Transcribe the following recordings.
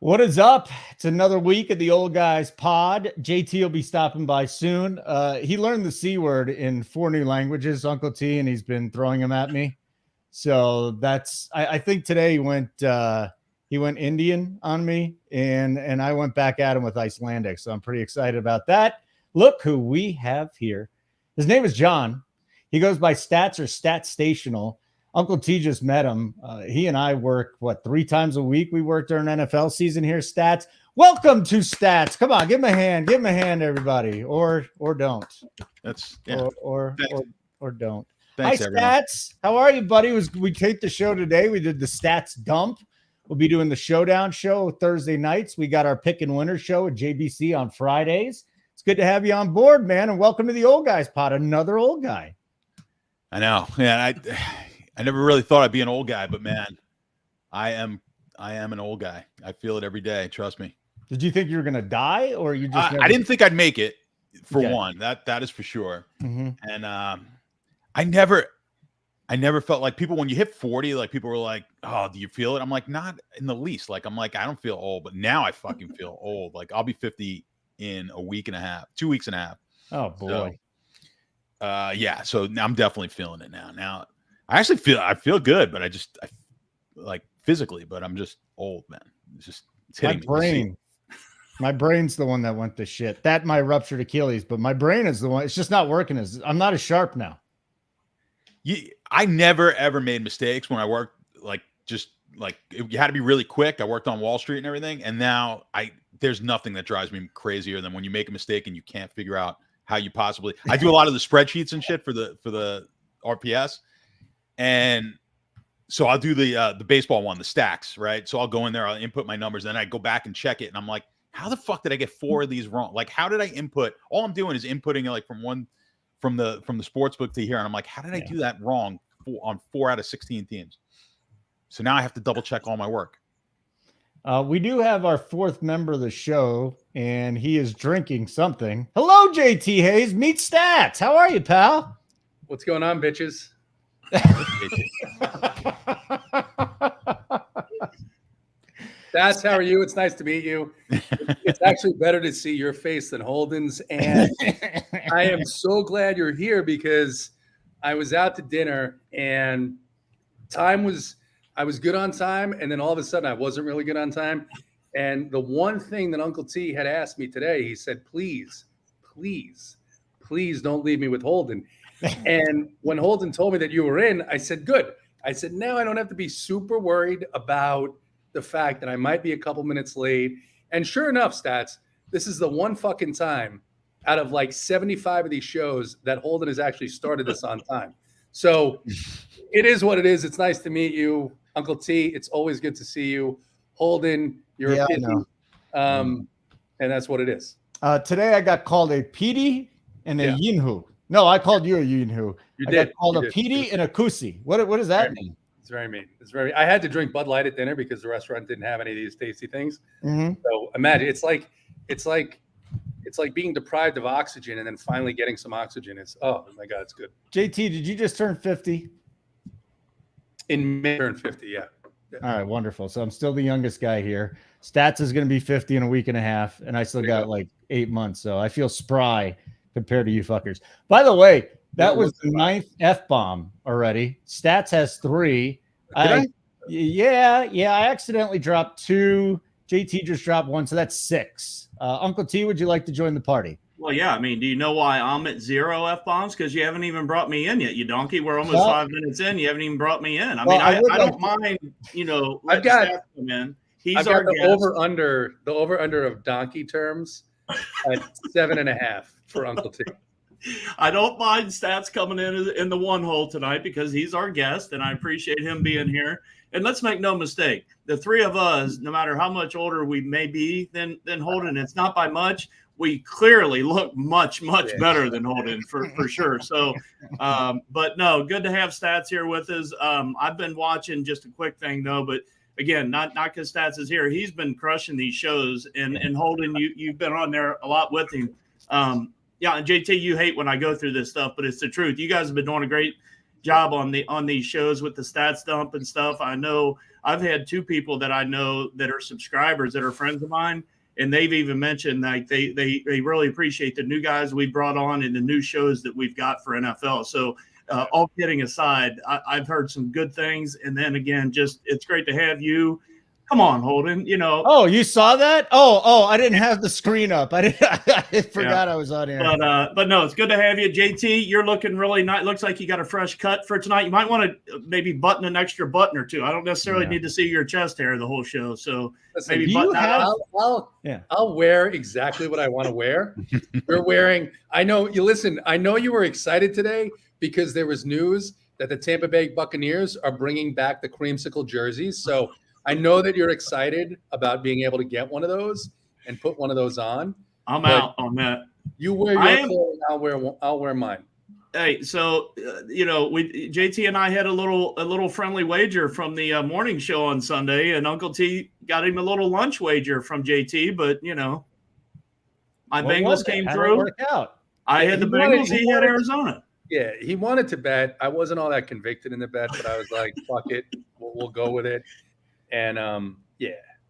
What is up? It's another week of the Old Guys Pod. JT will be stopping by soon. He learned the C word in 4 new languages, Uncle T, and he's been throwing them at me. So I think today he went Indian on me, and I went back at him with Icelandic. So I'm pretty excited about that. Look who we have here. His name is John. He goes by Stats or Stat Stational. Uncle T just met him. He and I work, 3 times a week? We work during NFL season here. Stats. Welcome to Stats. Come on, give him a hand. Give him a hand, everybody. Or don't. That's or don't. Thanks, Hi, everyone. Stats. How are you, buddy? We taped the show today. We did the Stats dump. We'll be doing the Showdown show Thursday nights. We got our pick and winner show at JBC on Fridays. It's good to have you on board, man. And welcome to the Old Guys Pod. Another old guy. I know. Yeah, I never really thought I'd be an old guy, but man, I am an old guy. I feel it every day. Trust me. Did you think you were gonna die, or you just? I didn't think I'd make it. For Okay. one, that is for sure. Mm-hmm. And I never felt like people when you hit 40, like people were like, "Oh, do you feel it?" I'm like, not in the least. Like I'm like, I don't feel old, but now I fucking feel old. Like I'll be 50 in a week and a half, 2 weeks and a half. Oh boy. So, yeah. So I'm definitely feeling it now. Now I feel good, but I like physically, but I'm just old, man. It's hitting me. My brain's the one that went to shit. That my ruptured Achilles, but my brain is the one. It's just not working I'm not as sharp now. I never ever made mistakes when I worked. You had to be really quick. I worked on Wall Street and everything, and now there's nothing that drives me crazier than when you make a mistake and you can't figure out how you possibly. I do a lot of the spreadsheets and shit for the RPS. And so I'll do the baseball one, the stacks, right? So I'll go in there, I'll input my numbers, then I go back and check it, and I'm like, how the fuck did I get 4 of these wrong? Like, how did I input? All I'm doing is inputting like from the sports book to here, and I'm like, how did I do that wrong on 4 out of 16 teams? So now I have to double check all my work. We do have our 4th member of the show, and he is drinking something. Hello, JT Hayes. Meet Stats. How are you, pal? What's going on, bitches? That's how are you? It's nice to meet you. It's actually better to see your face than Holden's, and I am so glad you're here because I was out to dinner and I was good on time, and then all of a sudden I wasn't really good on time. And the one thing that Uncle T had asked me today, he said, please don't leave me with Holden. And when Holden told me that you were in, I said, good. I said, now I don't have to be super worried about the fact that I might be a couple minutes late. And sure enough, Stats, this is the one fucking time out of like 75 of these shows that Holden has actually started this on time. So it is what it is. It's nice to meet you, Uncle T. It's always good to see you. Holden, you're a pity. And that's what it is. Today I got called a Petey and a Yinhu. No, I called you a Yinhu. I got called a Petey and a Kusi. What does that mean? It's very mean. I had to drink Bud Light at dinner because the restaurant didn't have any of these tasty things. Mm-hmm. So imagine it's like being deprived of oxygen and then finally getting some oxygen. Oh my God, it's good. JT, did you just turn 50? In May, turn 50, yeah. All right, wonderful. So I'm still the youngest guy here. Stats is going to be 50 in a week and a half, and I still got like 8 months. So I feel spry compared to you fuckers. By the way, that was the 9th F-bomb already. Stats has 3. Yeah. I accidentally dropped 2. JT just dropped 1, so that's 6. Uncle T, would you like to join the party? Well, yeah. I mean, do you know why I'm at 0 F-bombs? Because you haven't even brought me in yet, you donkey. We're almost 5 minutes in. You haven't even brought me in. I don't mind, I've got Stats come in. I've got the over-under of donkey terms at 7.5 for Uncle T. I don't mind Stats coming in the one hole tonight because he's our guest, and I appreciate him being here. And let's make no mistake, the 3 of us, no matter how much older we may be than Holden, it's not by much. We clearly look much better than Holden for sure. So, but no, good to have Stats here with us. I've been watching, just a quick thing though, but again, not because Stats is here. He's been crushing these shows, and Holden, you've been on there a lot with him. Yeah, and JT, you hate when I go through this stuff, but it's the truth. You guys have been doing a great job on these shows with the stats dump and stuff. I know I've had 2 people that I know that are subscribers that are friends of mine, and they've even mentioned like they really appreciate the new guys we brought on and the new shows that we've got for NFL. So all kidding aside, I've heard some good things. And then again, just it's great to have you. Come on, Holden. Oh, you saw that? Oh, I didn't have the screen up. I forgot I was on here. But no, it's good to have you, JT. You're looking really nice. Looks like you got a fresh cut for tonight. You might want to maybe button an extra button or 2. I don't necessarily need to see your chest hair the whole show. So maybe button that up. I'll wear exactly what I want to wear. You're wearing. I know you listen. I know you were excited today because there was news that the Tampa Bay Buccaneers are bringing back the creamsicle jerseys. So I know that you're excited about being able to get one of those and put one of those on. I'm out on that. You wear your clothes, I'll wear mine. Hey, so JT and I had a little friendly wager from the morning show on Sunday, and Uncle T got him a little lunch wager from JT. But my Bengals came through. Work out. I had the Bengals. He had Arizona. Yeah, he wanted to bet. I wasn't all that convicted in the bet, but I was like, "Fuck it, we'll go with it." And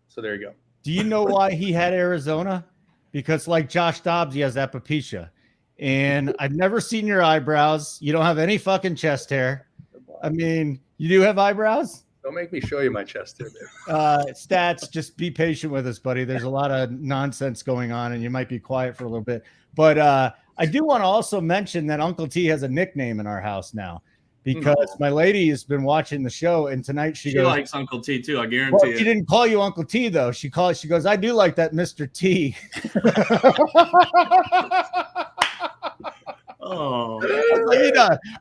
so there you go. Do you know why he had Arizona? Because like Josh Dobbs, he has alopecia. And I've never seen your eyebrows. You don't have any fucking chest hair. I mean, you do have eyebrows? Don't make me show you my chest hair, babe. Stats, just be patient with us, buddy. There's a lot of nonsense going on, and you might be quiet for a little bit. But I do want to also mention that Uncle T has a nickname in our house now. Because my lady has been watching the show, and tonight she goes, likes Uncle T too. I guarantee it. She didn't call you Uncle T though. She goes, I do like that Mr. T. Oh,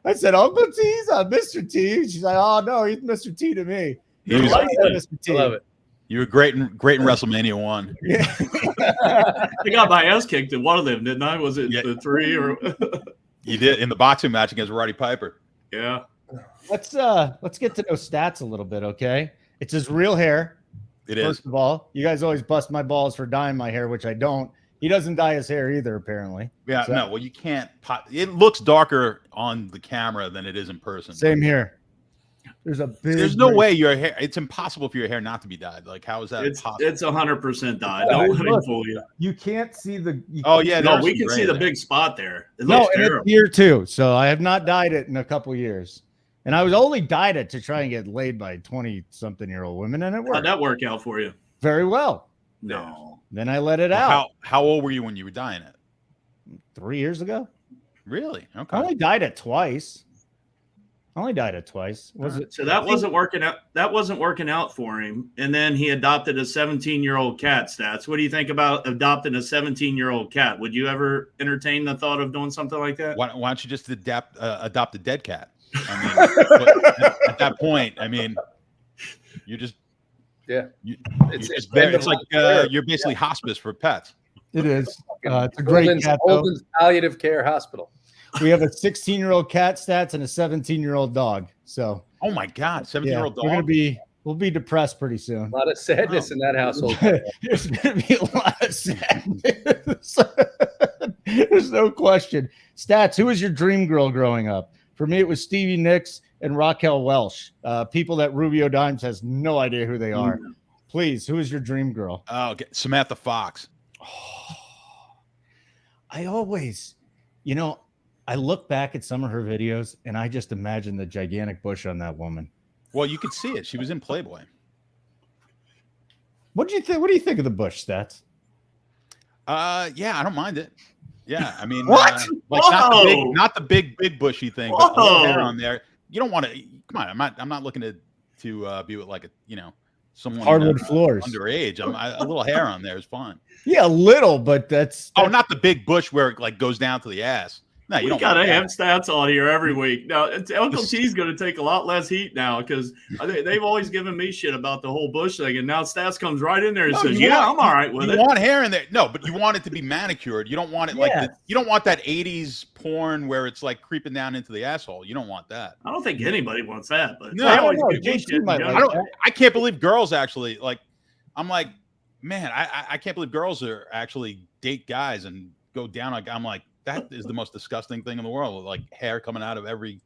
I said Uncle T's on Mr. T. She's like, oh no, he's Mr. T to me. Mr. T. I love it. You were great in WrestleMania 1. Yeah. I got my ass kicked in one of them, didn't I? Was it the 3 or? You did in the boxing match against Roddy Piper. Yeah. Let's get to know Stats a little bit, okay? It's his real hair. It is. First of all, you guys always bust my balls for dyeing my hair, which I don't. He doesn't dye his hair either, apparently. Yeah, so. No. Well, you can't. It looks darker on the camera than it is in person. Same here. There's no way your hair. It's impossible for your hair not to be dyed. Like, how is that possible? It's 100% dyed. Don't let him fool you. You can't see the. No, we can see the big spot there. It looks terrible. It's here too. So I have not dyed it in a couple years, and I was only dyed it to try and get laid by 20-something-year-old women, and it worked. How'd that work out for you? Very well. No. Then I let it out. How old were you when you were dyeing it? 3 years ago. Really? Okay. I only dyed it twice. Was it? So that wasn't working out. That wasn't working out for him. And then he adopted a 17-year-old cat. Stats. What do you think about adopting a 17-year-old cat? Would you ever entertain the thought of doing something like that? Why don't you just adopt a dead cat? I mean, at that point, I mean, you're just it's like you're basically hospice for pets. It is. It's a great cat. Holden's palliative care hospital. We have a 16-year-old cat, Stats, and a 17-year-old dog. So, oh my God, 17-year-old dog. We'll be depressed pretty soon. A lot of sadness in that household. There's going to be a lot of sadness. There's no question. Stats, who was your dream girl growing up? For me, it was Stevie Nicks and Raquel Welch. People that Rubio Dimes has no idea who they are. Please, who is your dream girl? Oh, okay. Samantha Fox. Oh, I always, I look back at some of her videos and I just imagine the gigantic bush on that woman. Well, you could see it. She was in Playboy. What do you think? What do you think of the bush, Stats? Yeah, I don't mind it. Yeah, I mean, what? Not the big bushy thing, but a little hair on there. You don't want to. Come on, I'm not looking to be with like someone hardwood floors underage. A little hair on there is fine. Yeah, a little, but that's not the big bush where it like goes down to the ass. No, you don't gotta have Stats on here every week. Now, Uncle T's going to take a lot less heat now because they've always given me shit about the whole bush thing, and now Stats comes right in there and says, I'm all right with it. You want hair in there. No, but you want it to be manicured. You don't want it you don't want that 80s porn where it's like creeping down into the asshole. You don't want that. I don't think anybody wants that. But no, I can't believe girls actually I'm like, man, I can't believe girls are actually date guys and go down. I'm like, that is the most disgusting thing in the world. Like hair coming out of every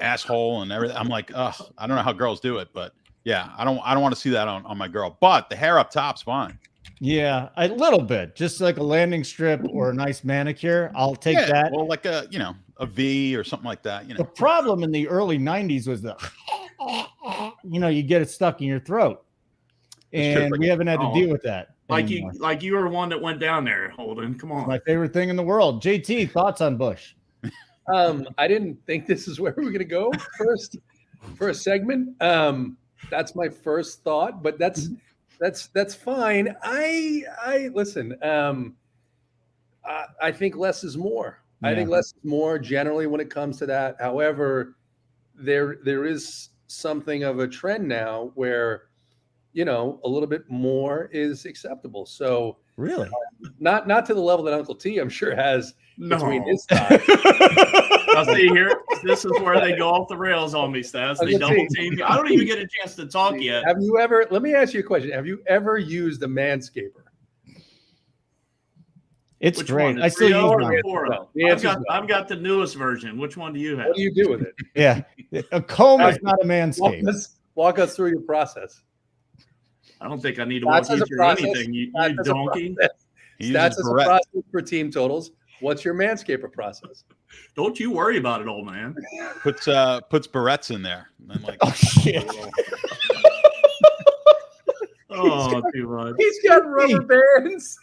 asshole and everything. I'm like, I don't know how girls do it, but Yeah, I don't want to see that on my girl. But the hair up top's fine. Yeah, a little bit, just like a landing strip or a nice manicure. I'll take that. Well, like a V or something like that. The problem in the early 90s was you get it stuck in your throat. And we haven't had to deal with that. Anymore. Like you were one that went down there, Holden. Come on. It's my favorite thing in the world. JT, thoughts on Bush? I didn't think this is where we were going to go first for a segment. That's my first thought, but that's fine. I listen. I think less is more. Yeah. I think less is more generally when it comes to that. However, there is something of a trend now where a little bit more is acceptable. So really, not to the level that Uncle T, I'm sure, has between his thighs. Now see here, this is where they go off the rails on me, Stats. They double team me. I don't even get a chance to talk yet. Have you ever? Let me ask you a question. Have you ever used a manscaper? It's great. I still use one. I've got the newest version. Which one do you have? What do you do with it? Yeah, a comb is not a manscape. Walk us through your process. I don't think I need to walk you through anything. You donkey. That's a process for team totals. What's your manscaper process? Don't you worry about it, old man. Puts barrettes in there. And then oh shit. Oh, too much. He's got rubber bands.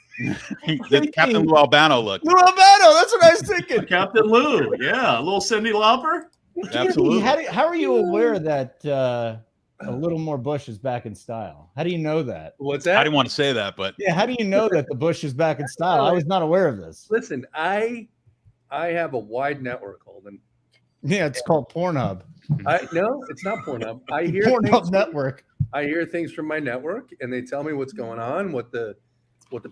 The Captain Lou Albano look. Lou Albano, that's what I was thinking. Captain Lou, yeah, a little Cyndi Lauper. Absolutely. How are you aware that a little more Bush is back in style? How do you know that? What's that? I didn't want to say that, but yeah, how do you know that the Bush is back in style? I was not aware of this. Listen, I have a wide network, Holden. Yeah, it's called Pornhub. No, it's not Pornhub. I hear Pornhub network. I hear things from my network, and they tell me what's going on, what the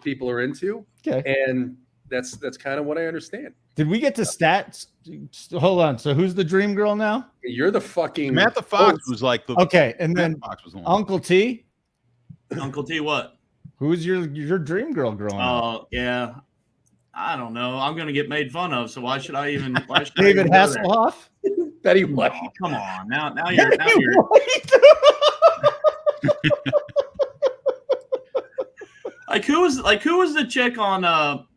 people are into. Okay, and that's kind of what I understand. Did we get to stats? Hold on. So who's the dream girl now? You're the fucking Samantha Fox was like the okay, and then Uncle T. Uncle T, what? Who's your dream girl growing up? Oh yeah, I don't know. I'm gonna get made fun of, so why should I even? David Hasselhoff. Betty White. Oh, come on, now you're. Who was the chick on what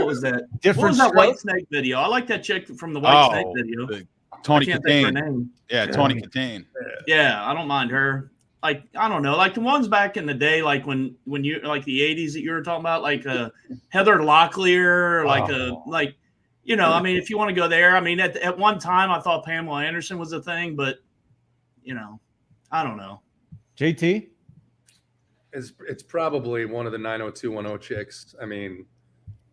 was that? That White Snake video? I like that chick from the White Snake video. Tony Katane. Yeah, Tony Katane. Yeah, I don't mind her. Like, I don't know, like the ones back in the day, like when you like the 80s that you were talking about, like Heather Locklear, like I mean, if you want to go there, I mean, at one time I thought Pamela Anderson was a thing, but I don't know. JT? It's probably one of the 90210 chicks. I mean,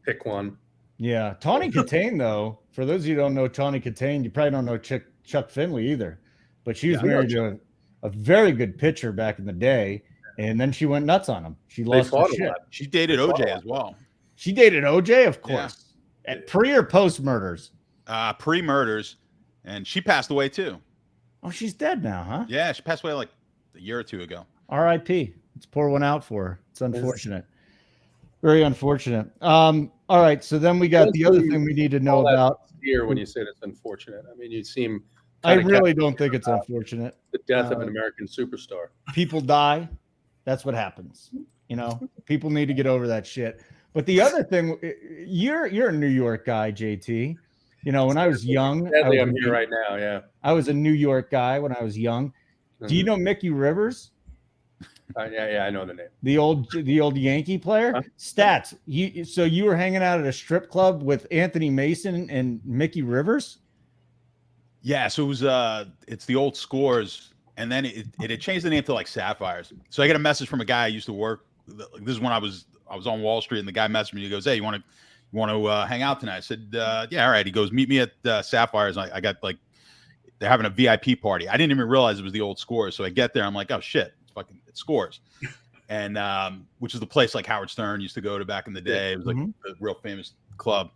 pick one. Yeah. Tawny Katane, though, for those of you who don't know Tawny Katane, you probably don't know Chuck Finley either. But she was married to a very good pitcher back in the day, and then she went nuts on him. She lost her shit. She dated OJ as well. She dated OJ, of course. Yeah. At pre or post murders? Pre-murders, and she passed away too. Oh, she's dead now, huh? Yeah, she passed away like a year or two ago. R.I.P. Let's pour one out for her. It's unfortunate. Very unfortunate. All right, so then we got the other thing we need to know about. Here, when you say that's unfortunate, I mean, you seem. I really don't think it's unfortunate. The death of an American superstar. People die. That's what happens. People need to get over that shit. But the other thing, you're a New York guy, JT. When I was young. Sadly, I'm here right now. Yeah. I was a New York guy when I was young. Mm-hmm. Do you know Mickey Rivers? Yeah, I know the name. The old Yankee player. Huh? Stats. So you were hanging out at a strip club with Anthony Mason and Mickey Rivers? Yeah, so it was it's the old Scores, and then it had changed the name to like Sapphires. So I get a message from a guy I used to work. This is when I was on Wall Street, and the guy messaged me. He goes, "Hey, you want to hang out tonight?" I said, "Yeah, all right." He goes, "Meet me at Sapphires." I got like they're having a VIP party. I didn't even realize it was the old Scores. So I get there, I'm like, "Oh shit, it's Scores," and which is the place like Howard Stern used to go to back in the day. It was like a real famous club,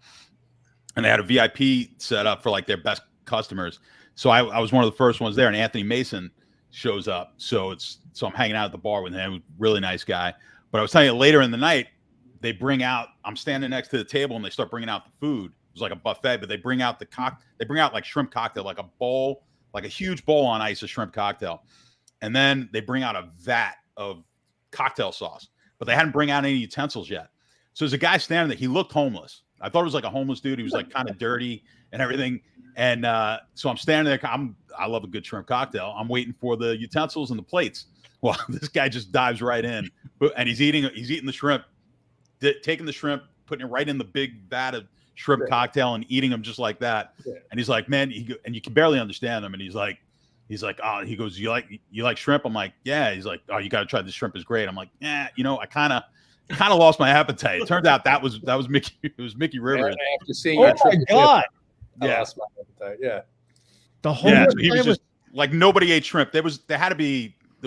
and they had a VIP set up for like their best customers. So I was one of the first ones there, and Anthony Mason shows up. So I'm hanging out at the bar with him, really nice guy. But I was telling you, later in the night, they bring out. I'm standing next to the table, and they start bringing out the food. It was like a buffet, but they bring out like shrimp cocktail, like a bowl like a huge bowl on ice of shrimp cocktail. And then they bring out a vat of cocktail sauce, but they hadn't bring out any utensils yet. So there's a guy standing there. He looked homeless. I thought it was like a homeless dude. He was like kind of dirty and everything. And so I'm standing there. I love a good shrimp cocktail. I'm waiting for the utensils and the plates. Well, this guy just dives right in, and he's eating the shrimp, taking the shrimp, putting it right in the big vat of shrimp cocktail and eating them just like that. Yeah. And he's like, man, and you can barely understand him. And he's like, oh, he goes, you like shrimp? I'm like, yeah. He's like, oh, you got to try this shrimp. Is great. I'm like, yeah, I kind of lost my appetite. It turned out that was Mickey. It was Mickey Rivers. After seeing oh my God. I lost my appetite. Yeah. The whole so he was just like, nobody ate shrimp. There was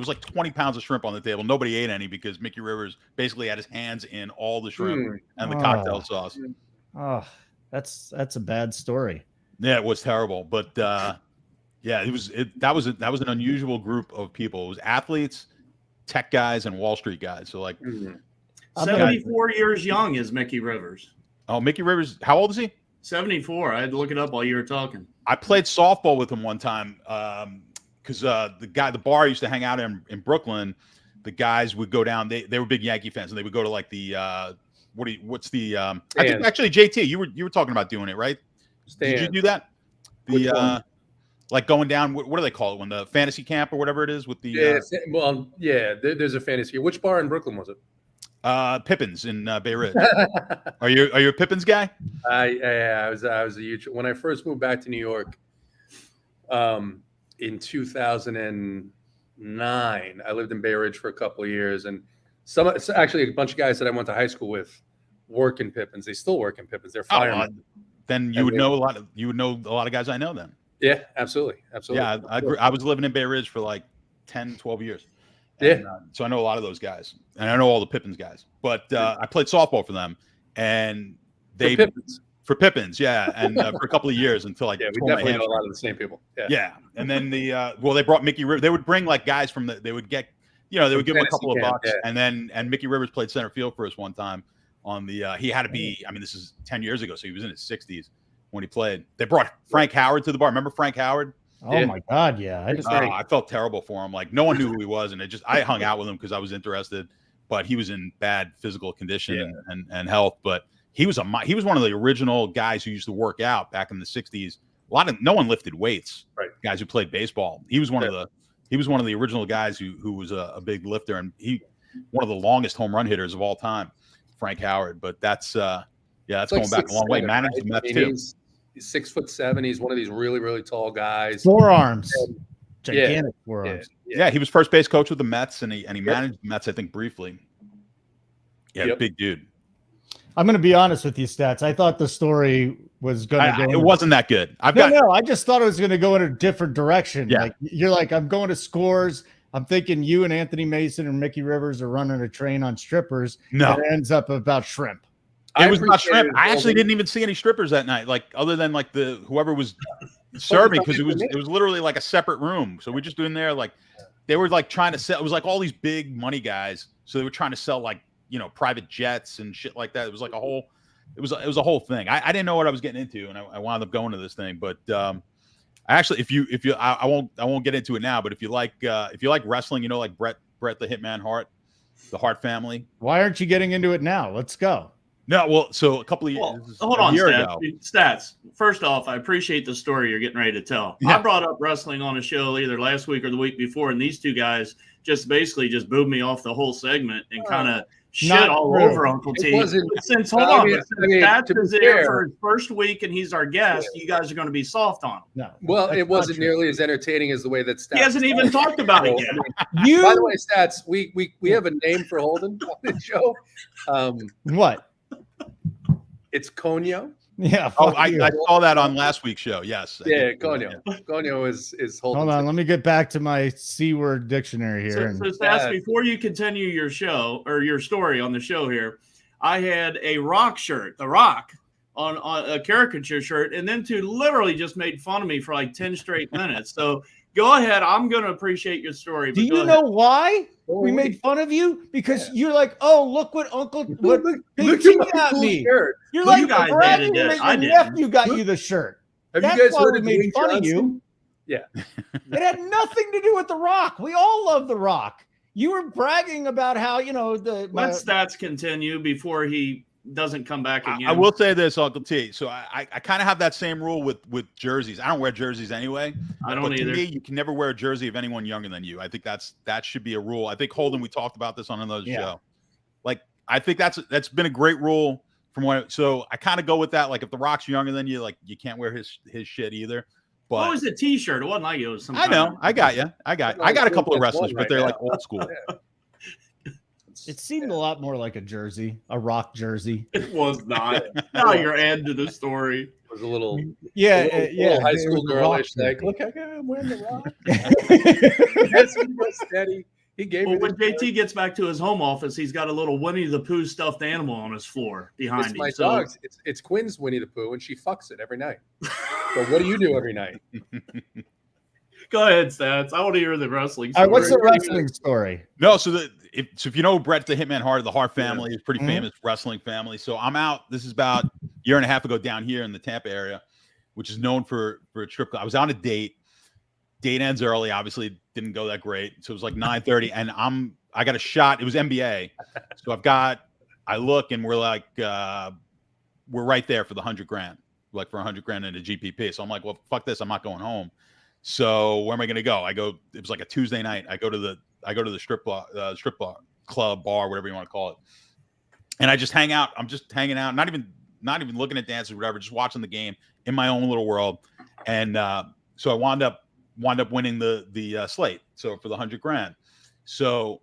like 20 pounds of shrimp on the table. Nobody ate any because Mickey Rivers basically had his hands in all the shrimp and the cocktail sauce. Oh, that's a bad story. Yeah, it was terrible. But that was an unusual group of people. It was athletes, tech guys, and Wall Street guys. So like 74 years young is Mickey Rivers. Oh, Mickey Rivers, how old is he? 74. I had to look it up while you were talking. I played softball with him one time. Because the bar I used to hang out in Brooklyn, the guys would go down. They were big Yankee fans, and they would go to like the I think actually JT, you were talking about doing it, right? Did you do that? Like going down. What do they call it when the fantasy camp or whatever it is with the? There's a fantasy. Which bar in Brooklyn was it? Pippin's in Bay Ridge. Are you a Pippin's guy? I was a huge. When I first moved back to New York, in 2009, I lived in Bay Ridge for a couple of years, and actually a bunch of guys that I went to high school with work in Pippin's. They still work in Pippin's. They're firemen. Then you would know a lot of guys I know then. Yeah, absolutely. Yeah, I was living in Bay Ridge for like 10, 12 years. And, so I know a lot of those guys, and I know all the Pippin's guys. But I played softball for them, and for Pippin's, and for a couple of years until like we definitely know a lot of the same people. Yeah, and then they brought Mickey Rivers. They would bring like guys from they would get they would give him a couple of bucks, and Mickey Rivers played center field for us one time on the. He had to be. I mean, this is 10 years ago, so he was in his 60s when he played. They brought Frank Howard to the bar. Remember Frank Howard? Oh my God, yeah. I felt terrible for him. Like no one knew who he was, and I hung out with him because I was interested, but he was in bad physical condition and health. But he was one of the original guys who used to work out back in the 60s. No one lifted weights. Right. Guys who played baseball. He was one of the original guys who was a big lifter, and one of the longest home run hitters of all time, Frank Howard. But that's going back a long way. Managed the Mets too. He's 6'7". He's one of these really, really tall guys. Forearms. Gigantic forearms. Yeah, he was first base coach with the Mets, and he managed the Mets, I think, briefly. Yeah, big dude. I'm going to be honest with you, Stats. I thought the story was going to go. It wasn't that good. No. I just thought it was going to go in a different direction. Yeah. Like you're like, I'm going to scores. I'm thinking you and Anthony Mason and Mickey Rivers are running a train on strippers. No, it ends up about shrimp. It was about shrimp. I actually didn't even see any strippers that night, like other than like whoever was serving, because it was literally like a separate room. So we're just doing there, like they were like trying to sell. It was like all these big money guys, so they were trying to sell like private jets and shit like that. It was like a whole thing. I didn't know what I was getting into, and I wound up going to this thing. But actually, I won't get into it now. But if you like wrestling, like Bret the Hitman Hart, the Hart family. Why aren't you getting into it now? Let's go. No, well, so a couple of years. Hold on, Stats. First off, I appreciate the story you're getting ready to tell. Yeah. I brought up wrestling on a show either last week or the week before, and these two guys just booed me off the whole segment and kind of shit all over Uncle T. Since Stats is there for his first week and he's our guest, you guys are going to be soft on him. No, well, it wasn't nearly as entertaining as the way that Stats. He hasn't even talked about it yet. By the way, Stats, we have a name for Holden on the show. What? It's Conyo. Yeah. I saw that on last week's show. Yes. Yeah, Conyo. Yeah. Conyo is Holden. Hold on, let me get back to my C-word dictionary here. So Stats, before you continue your show or your story on the show here, I had a Rock shirt, The Rock, on a caricature shirt, and then two literally just made fun of me for like 10 straight minutes. So go ahead. I'm going to appreciate your story. Do you know why we made fun of you? Because you're like, oh, look what Big T got me. Shirt. You're like bragging that your nephew got you the shirt. Have you guys heard of Dwayne Johnson? Yeah. It had nothing to do with The Rock. We all love The Rock. You were bragging about how, Let stats continue before he doesn't come back again. I will say this, Uncle T. So I kind of have that same rule with jerseys. I don't wear jerseys anyway. I don't either. To me, you can never wear a jersey of anyone younger than you. I think that should be a rule. I think Holden, we talked about this on another show. Like, I think that's been a great rule from what. So I kind of go with that. Like, if The Rock's younger than you, like, you can't wear his shit either. But it was a T-shirt. It wasn't like it was some. I know. I got you. I got a couple of wrestlers, but they're like old school. It seemed a lot more like a jersey, a Rock jersey. It was not. Now you're adding to the story. It was a little, little high school girlish. Like, look, I'm wearing The Rock. Yes, he was steady. He gave me. When JT gets back to his home office, he's got a little Winnie the Pooh stuffed animal on his floor behind him. My dogs. It's Quinn's Winnie the Pooh, and she fucks it every night. So what do you do every night? Go ahead, Stats. I want to hear the wrestling story. All right, what's the wrestling story? No, so if you know Brett the Hitman Hart, the Hart family is pretty famous wrestling family. So I'm out. This is about a year and a half ago down here in the Tampa area, which is known for a strip club. I was on a date. Date ends early. Obviously, didn't go that great. So it was like 9:30, and I got a shot. It was NBA. So I look, and we're like, we're right there for the $100,000, like for $100,000 in a GPP. So I'm like, well, fuck this. I'm not going home. So where am I going to go? It was like a Tuesday night. I go to the strip club, bar, whatever you want to call it. And I just hang out. I'm just hanging out, not even looking at dances or whatever, just watching the game in my own little world. And so I wound up winning the slate. So for the $100,000. So,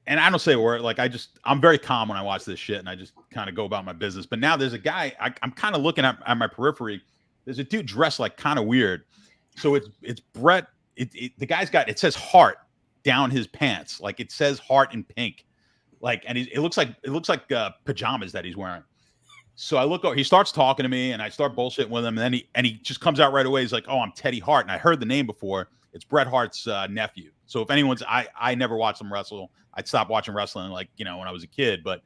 and I don't say a word, like I'm very calm when I watch this shit, and I just kind of go about my business. But now there's a guy, I'm kind of looking at my periphery. There's a dude dressed like kind of weird. So it's Brett. The guy's got, it says Heart down his pants. Like it says Heart in pink. Like, and it looks like pajamas that he's wearing. So I look over, he starts talking to me, and I start bullshitting with him. And then he just comes out right away. He's like, "Oh, I'm Teddy Hart." And I heard the name before. It's Bret Hart's nephew. So if anyone's, I never watched him wrestle. I'd stopped watching wrestling, like, when I was a kid. But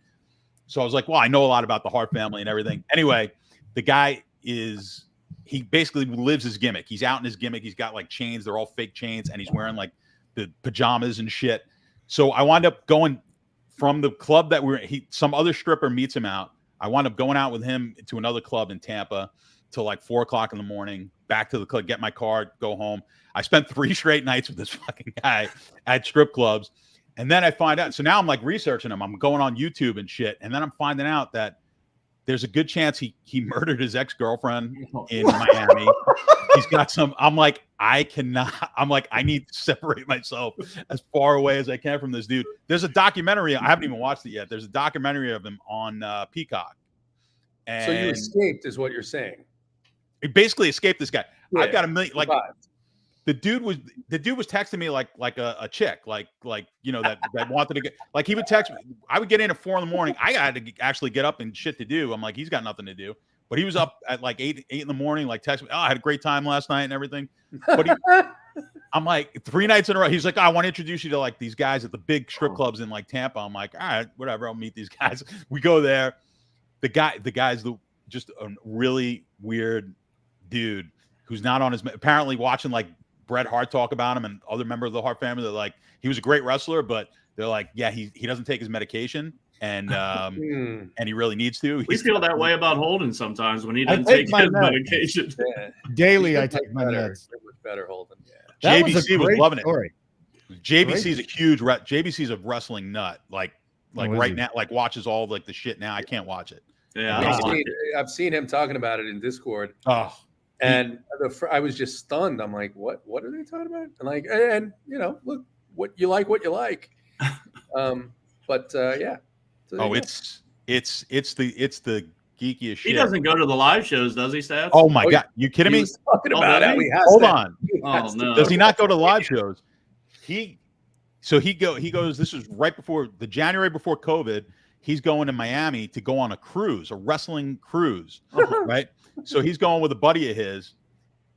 so I was like, well, I know a lot about the Hart family and everything. Anyway, the guy he basically lives his gimmick. He's out in his gimmick. He's got like chains. They're all fake chains. And he's wearing like the pajamas and shit. So I wound up going from the club that some other stripper meets him out. I wound up going out with him to another club in Tampa till like 4:00 in the morning, back to the club, get my card, go home. I spent 3 straight nights with this fucking guy at strip clubs. And then I find out. So now I'm like researching him. I'm going on YouTube and shit. And then I'm finding out that there's a good chance he murdered his ex-girlfriend in Miami. He's got some. I'm like, I need to separate myself as far away as I can from this dude. There's a documentary. I haven't even watched it yet. There's a documentary of him on Peacock. And so you escaped, is what you're saying? He basically escaped this guy. Yeah, I've got a million. Like the dude was texting me like a chick, like that wanted to get. Like he would text me. I would get in at 4 a.m. I had to actually get up and shit to do. I'm like, he's got nothing to do. But he was up at like 8 a.m, like text me. Oh, I had a great time last night and everything. But I'm like 3 nights in a row. He's like, oh, I want to introduce you to like these guys at the big strip clubs in like Tampa. I'm like, all right, whatever. I'll meet these guys. We go there. The guy's just a really weird dude who's not on his. Apparently watching like Bret Hart talk about him and other members of the Hart family. They're like, he was a great wrestler, but they're like, yeah, he doesn't take his medication. And and he really needs to. We feel that way about Holden sometimes when he doesn't take his medication. Yeah. Daily, I take my meds. Better Holden. Yeah. JBC was loving story. it. JBC's a huge JBC's a wrestling nut. Like right now, like watches all of like the shit now. I can't watch it. Yeah, I've seen him talking about it in Discord. Oh, and I was just stunned. I'm like, what are they talking about? And look, what you like. Yeah. So, it's the geekiest shit. He doesn't go to the live shows, does he, Stats? Oh my God. You kidding me? Talking about how he has Hold that. on. Oh no. Does he not go to live shows? He goes, this is right before the January before COVID. He's going to Miami to go on a cruise, a wrestling cruise. Right. So he's going with a buddy of his.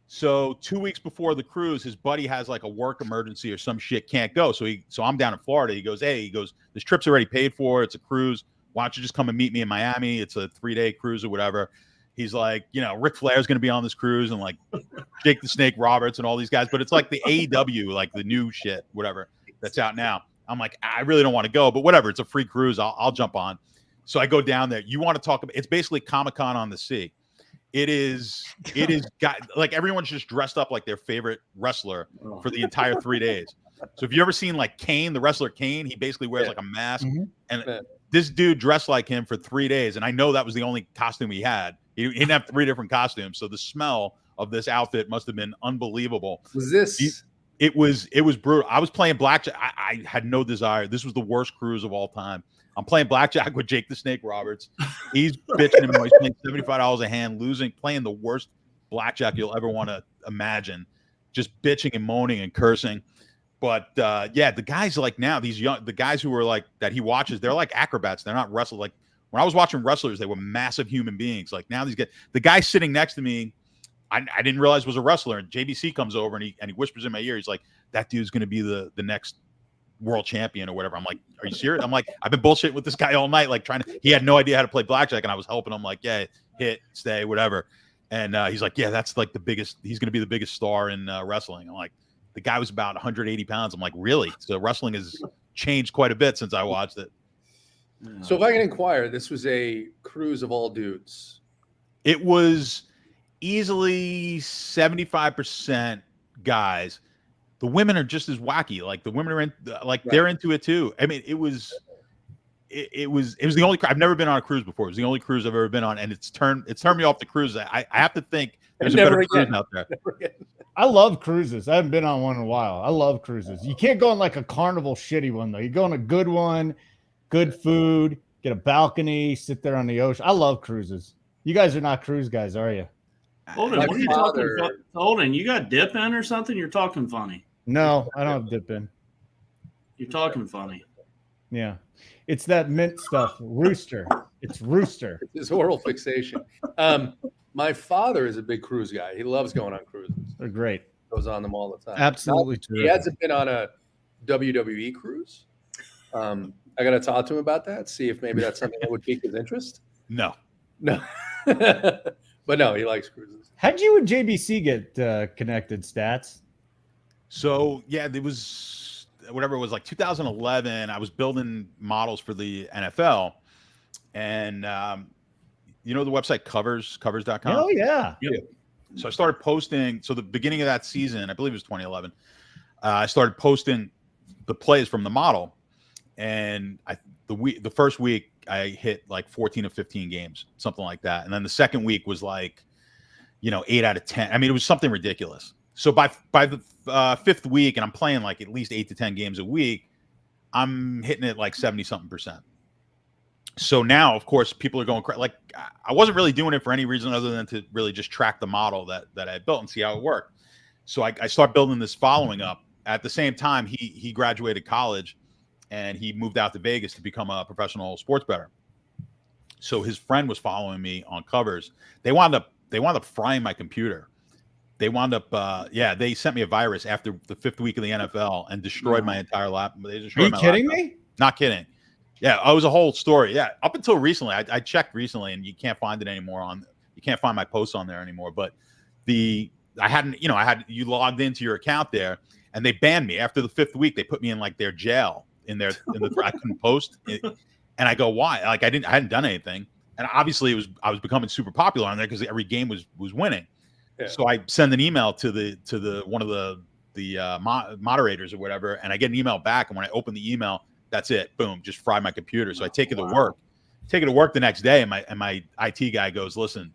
So 2 weeks before the cruise, his buddy has like a work emergency or some shit, can't go. So I'm down in Florida. He goes, this trip's already paid for. It's a cruise. Why don't you just come and meet me in Miami? It's a 3-day cruise or whatever. He's like, Ric Flair's going to be on this cruise and like Jake the Snake Roberts and all these guys, but it's like the AEW, like the new shit, whatever that's out now. I'm like, I really don't want to go, but whatever. It's a free cruise. I'll jump on. So I go down there. You want to talk about? It's basically Comic-Con on the sea. It is got like everyone's just dressed up like their favorite wrestler for the entire 3 days. So if you ever seen like Kane, the wrestler Kane, he basically wears like a mask, and this dude dressed like him for 3 days. And I know that was the only costume he had. He didn't have 3 different costumes. So the smell of this outfit must have been unbelievable. Was this? It was brutal. I was playing blackjack. I had no desire. This was the worst cruise of all time. I'm playing blackjack with Jake the Snake Roberts. He's bitching him. He's playing $75 a hand, playing the worst blackjack you'll ever want to imagine. Just bitching and moaning and cursing. But the guys like now, the guys who are like that he watches, they're like acrobats. They're not wrestlers. Like when I was watching wrestlers, they were massive human beings. Like now the guy sitting next to me, I didn't realize was a wrestler. And JBC comes over and he whispers in my ear. He's like, that dude's going to be the next world champion or whatever. I'm like, are you serious? I'm like, I've been bullshitting with this guy all night, like he had no idea how to play blackjack, and I was helping him, like, yeah, hit, stay, whatever. And he's like, yeah, that's like he's going to be the biggest star in wrestling. I'm like, the guy was about 180 pounds. I'm like, really? So wrestling has changed quite a bit since I watched it. So if I can inquire, this was a cruise of all dudes. It was easily 75% guys. The women are just as wacky. Like the women are they're into it too. I mean, it was the only. I've never been on a cruise before. It was the only cruise I've ever been on, and it's turned me off the cruise. I have to think there's a better cruise out there. I love cruises. I haven't been on one in a while. I love cruises. You can't go on like a Carnival shitty one though. You go on a good one, good food, get a balcony, sit there on the ocean. I love cruises. You guys are not cruise guys, are you? Holden, what are you talking? Holden, you got dip in or something? You're talking funny. No, I don't have dip in. You're talking funny. Yeah. It's that mint stuff. Rooster. It's Rooster. It's his oral fixation. My father is a big cruise guy. He loves going on cruises. They're great. Goes on them all the time. Absolutely true. He hasn't been on a WWE cruise. I got to talk to him about that, see if maybe that's something that would pique his interest. No. But no, he likes cruises. How'd you and JBC get connected, Stats? So, yeah, there was whatever it was, like 2011. I was building models for the NFL. And, the website covers.com? Oh, yeah. So I started posting. So the beginning of that season, I believe it was 2011, I started posting the plays from the model. And the first week, I hit like 14 or 15 games, something like that. And then the second week was like, 8 out of 10. I mean, it was something ridiculous. So by the fifth week, and I'm playing like at least 8 to 10 games a week, I'm hitting it like 70-something%. So now, of course, people are going like I wasn't really doing it for any reason other than to really just track the model that I built and see how it worked. So I start building this following up. At the same time, he graduated college and he moved out to Vegas to become a professional sports bettor. So his friend was following me on covers. They wound up frying my computer. They wound up, they sent me a virus after the 5th week of the NFL and destroyed my entire lap. Are you kidding me? Not kidding. Yeah, it was a whole story. Yeah, up until recently, I checked recently, and you can't find it anymore. You can't find my posts on there anymore. But you logged into your account there, and they banned me after the 5th week. They put me in like their jail I couldn't post, and I go, why? Like I hadn't done anything, and obviously I was becoming super popular on there because every game was winning. Yeah. So I send an email to the one of the moderators or whatever, and I get an email back, and when I open the email, that's it. Boom, just fry my computer. So I take it to work. Take it to work the next day, and my IT guy goes, listen,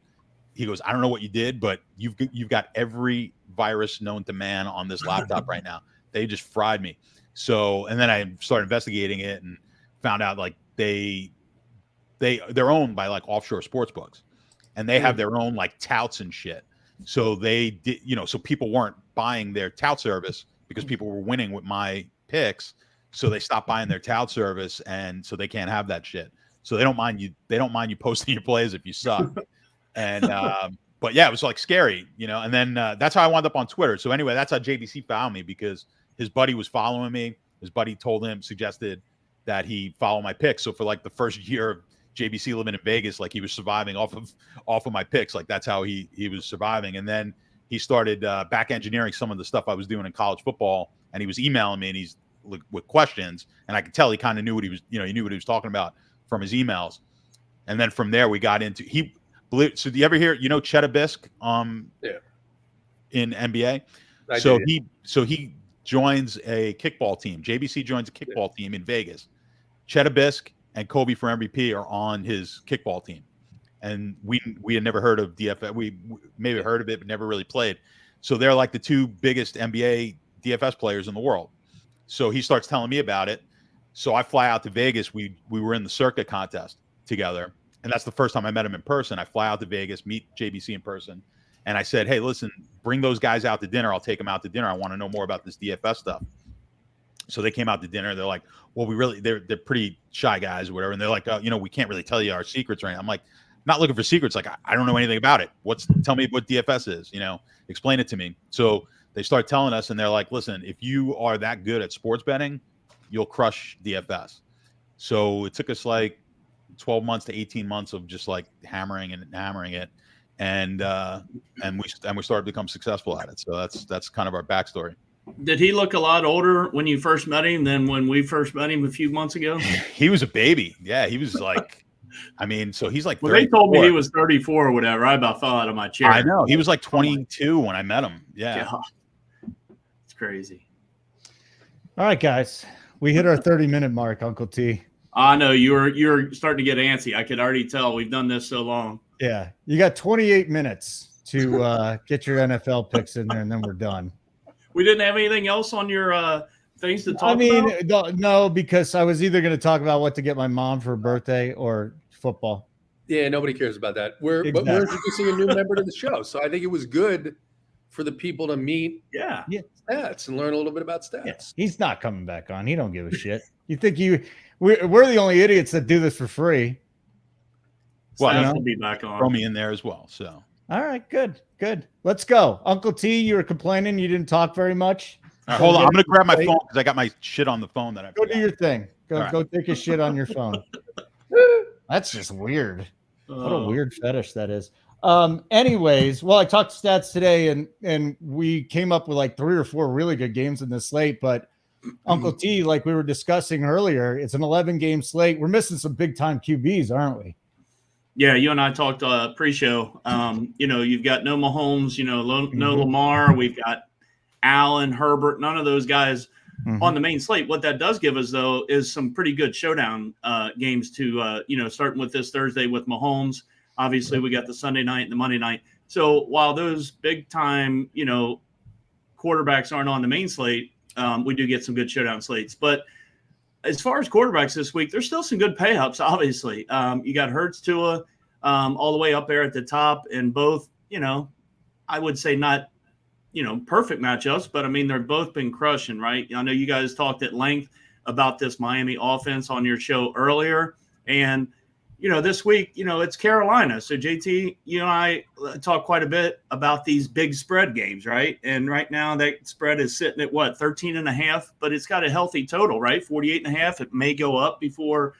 he goes, I don't know what you did, but you've got every virus known to man on this laptop right now. They just fried me. So, and then I started investigating it and found out like they're owned by like offshore sports books, and they have their own like touts and shit. So they did, so people weren't buying their tout service because people were winning with my picks. So they stopped buying their tout service, and so they can't have that shit. So they don't mind you posting your plays if you suck. And but yeah, it was like scary, and then that's how I wound up on Twitter. So anyway, that's how JBC found me, because his buddy was following me. His buddy suggested that he follow my picks. So for like the first year of JBC living in Vegas, like he was surviving off of my picks. Like that's how he was surviving. And then he started back engineering some of the stuff I was doing in college football, and he was emailing me, and he's with questions, and I could tell he kind of knew what he was, he knew what he was talking about from his emails. And then from there we got into so do you ever hear Cheta Bisk in NBA? He joins a kickball team. JBC joins a kickball team in Vegas. Cheta Bisk and Kobe for MVP are on his kickball team. And we had never heard of DFS. We maybe heard of it, but never really played. So they're like the two biggest NBA DFS players in the world. So he starts telling me about it. So I fly out to Vegas. We were in the Circa contest together. And that's the first time I met him in person. I fly out to Vegas, meet JBC in person. And I said, hey, listen, bring those guys out to dinner. I'll take them out to dinner. I want to know more about this DFS stuff. So they came out to dinner. They're like, well, they're pretty shy guys or whatever. And they're like, we can't really tell you our secrets right now. I'm like, not looking for secrets. Like, I don't know anything about it. Tell me what DFS is, explain it to me. So they start telling us, and they're like, listen, if you are that good at sports betting, you'll crush DFS. So it took us like 12 months to 18 months of just like hammering it. And we started to become successful at it. So that's kind of our backstory. Did he look a lot older when you first met him than when we first met him a few months ago? He was a baby. Yeah, he was like, so he's like. Well, they told me he was 34 or whatever. I about fell out of my chair. I know. He was like 22 when I met him. Yeah. God. It's crazy. All right, guys. We hit our 30-minute mark, Uncle T. I know you're starting to get antsy. I could already tell. We've done this so long. Yeah. You got 28 minutes to get your NFL picks in there, and then we're done. We didn't have anything else on your things to talk about? No, because I was either going to talk about what to get my mom for her birthday or football. Yeah, nobody cares about that. We're introducing a new member to the show. So I think it was good for the people to meet stats and learn a little bit about stats. Yeah. He's not coming back on. He don't give a shit. You think we're the only idiots that do this for free. Well, will be back on. Throw me in there as well. So all right, good. Let's go. Uncle T, you were complaining you didn't talk very much. Right, hold on. I'm going to grab my phone because I got my shit on the phone that I Go do your thing. Go take a shit on your phone. That's just weird. What a weird fetish that is. Anyways, well, I talked stats today and we came up with like 3 or 4 really good games in the slate, but Uncle T, like we were discussing earlier, it's an 11-game slate. We're missing some big-time QBs, aren't we? Yeah, you and I talked pre-show. You've got no Mahomes, no Lamar. We've got Allen, Herbert, none of those guys on the main slate. What that does give us, though, is some pretty good showdown games to, starting with this Thursday with Mahomes. Obviously, we got the Sunday night and the Monday night. So while those big-time, quarterbacks aren't on the main slate, we do get some good showdown slates. But as far as quarterbacks this week, there's still some good pay-ups, obviously. You got Hurts, Tua, all the way up there at the top, and both, I would say not, perfect matchups, but I mean, they've both been crushing, right? I know you guys talked at length about this Miami offense on your show earlier, and, this week, it's Carolina. So JT, you and I talk quite a bit about these big spread games, right? And right now that spread is sitting at 13.5, but it's got a healthy total, right? 48.5. It may go up before,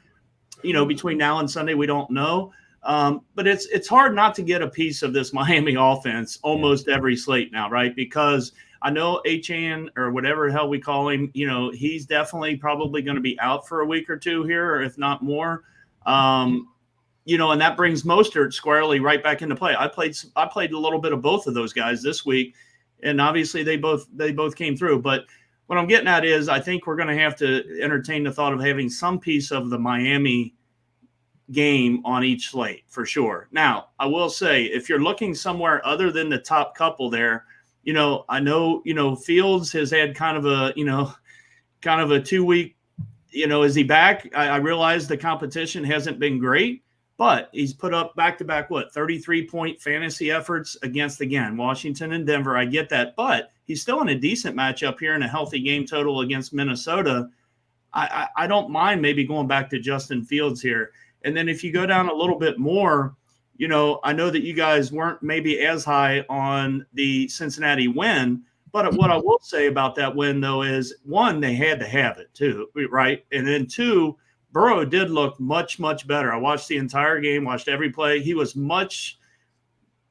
between now and Sunday, we don't know. But it's hard not to get a piece of this Miami offense almost every slate now, right? Because I know Achan or whatever the hell we call him, he's definitely probably going to be out for a week or two here, or if not more. And that brings Mostert squarely right back into play. I played a little bit of both of those guys this week, and obviously they both came through. But what I'm getting at is I think we're going to have to entertain the thought of having some piece of the Miami game on each slate for sure. Now, I will say if you're looking somewhere other than the top couple there, I know, Fields has had kind of a 2 week. Is he back? I realize the competition hasn't been great, but he's put up back-to-back, 33-point fantasy efforts against, again, Washington and Denver. I get that, but he's still in a decent matchup here in a healthy game total against Minnesota. I don't mind maybe going back to Justin Fields here. And then if you go down a little bit more, I know that you guys weren't maybe as high on the Cincinnati win, but what I will say about that win, though, is, one, they had to have it, too, right? And then, two, Burrow did look much, much better. I watched the entire game, watched every play. He was much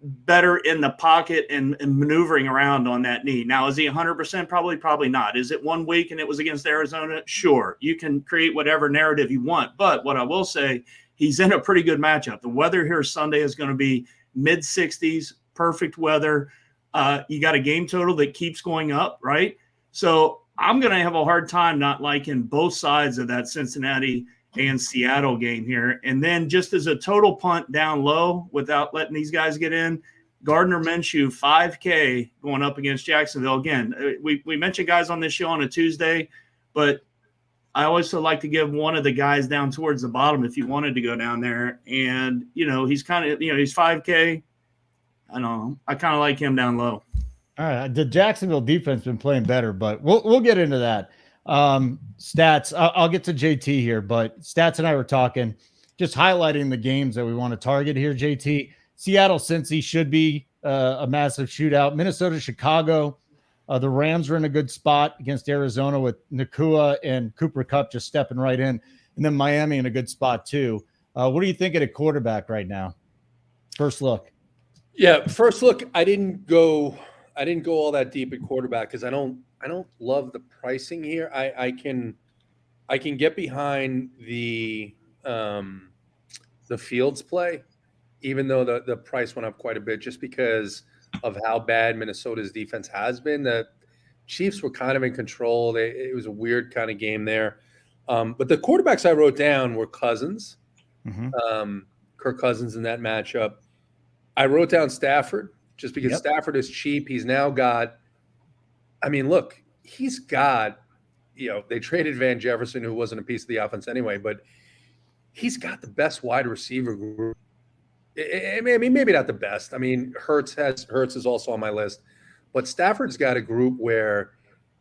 better in the pocket and maneuvering around on that knee. Now, is he 100%? Probably not. Is it 1 week and it was against Arizona? Sure. You can create whatever narrative you want. But what I will say, he's in a pretty good matchup. The weather here Sunday is going to be mid-60s, perfect weather. You got a game total that keeps going up, right? So I'm going to have a hard time not liking both sides of that Cincinnati and Seattle game here. And then just as a total punt down low without letting these guys get in, Gardner Minshew, 5K going up against Jacksonville. Again, we mentioned guys on this show on a Tuesday, but I always like to give one of the guys down towards the bottom if you wanted to go down there. And, he's kind of, he's 5K. I don't know. I kind of like him down low. All right. The Jacksonville defense been playing better, but we'll get into that. Stats. I'll get to JT here, but Stats and I were talking, just highlighting the games that we want to target here. JT, Seattle, Cincy should be a massive shootout. Minnesota, Chicago. The Rams are in a good spot against Arizona with Nakua and Cooper Kupp just stepping right in, and then Miami in a good spot too. What do you think at a quarterback right now? First look. Yeah, first look. I didn't go all that deep at quarterback because I don't love the pricing here. I can get behind the Fields play, even though the price went up quite a bit just because of how bad Minnesota's defense has been. The Chiefs were kind of in control. It was a weird kind of game there. But the quarterbacks I wrote down were Cousins, Kirk Cousins in that matchup. I wrote down Stafford just because Stafford is cheap. He's now got – I mean, look, he's got – they traded Van Jefferson, who wasn't a piece of the offense anyway, but he's got the best wide receiver group. I mean, maybe not the best. I mean, Hurts is also on my list. But Stafford's got a group where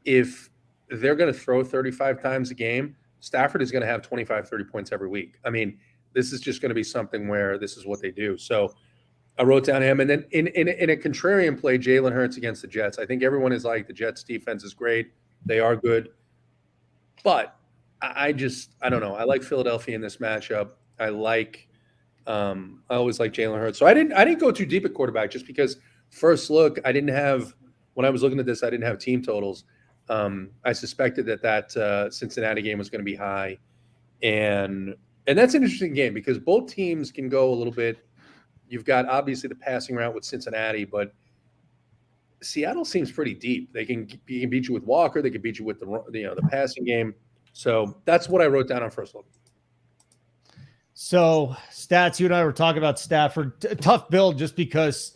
if they're going to throw 35 times a game, Stafford is going to have 25, 30 points every week. I mean, this is just going to be something where this is what they do. So I wrote down him. And then in a contrarian play, Jalen Hurts against the Jets. I think everyone is like, the Jets defense is great. They are good. But I don't know. I like Philadelphia in this matchup. I always like Jalen Hurts. So I didn't go too deep at quarterback just because first look, when I was looking at this, I didn't have team totals. I suspected that Cincinnati game was going to be high. And that's an interesting game because both teams can go a little bit. You've got obviously the passing route with Cincinnati, but Seattle seems pretty deep. They can beat you with Walker. They can beat you with the passing game. So that's what I wrote down on first look. So, Stats, you and I were talking about Stafford. Tough build just because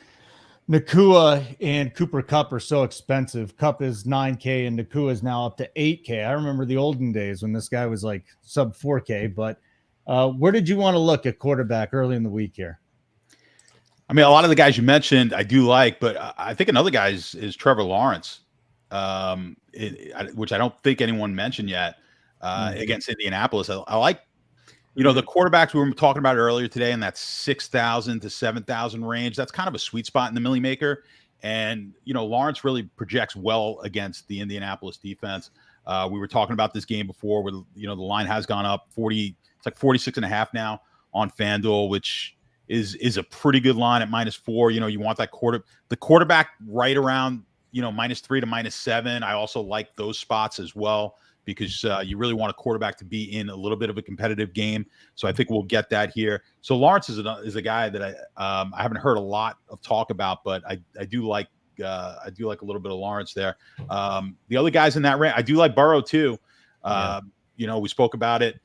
Nakua and Cooper Kupp are so expensive. Kupp is $9K and Nakua is now up to $8K. I remember the olden days when this guy was like sub $4K. But where did you want to look at quarterback early in the week here? I mean, a lot of the guys you mentioned I do like, but I think another guy is Trevor Lawrence, which I don't think anyone mentioned yet against Indianapolis. I like. The quarterbacks we were talking about earlier today in that 6,000 to 7,000 range, that's kind of a sweet spot in the Millie Maker. And, Lawrence really projects well against the Indianapolis defense. We were talking about this game before where, the line has gone up 40. It's like 46.5 now on FanDuel, which is a pretty good line at -4. You want that the quarterback right around, -3 to -7. I also like those spots as well, because you really want a quarterback to be in a little bit of a competitive game. So I think we'll get that here. So Lawrence is a guy that I haven't heard a lot of talk about, but I do like a little bit of Lawrence there. The other guys in that range, I do like Burrow too. We spoke about it.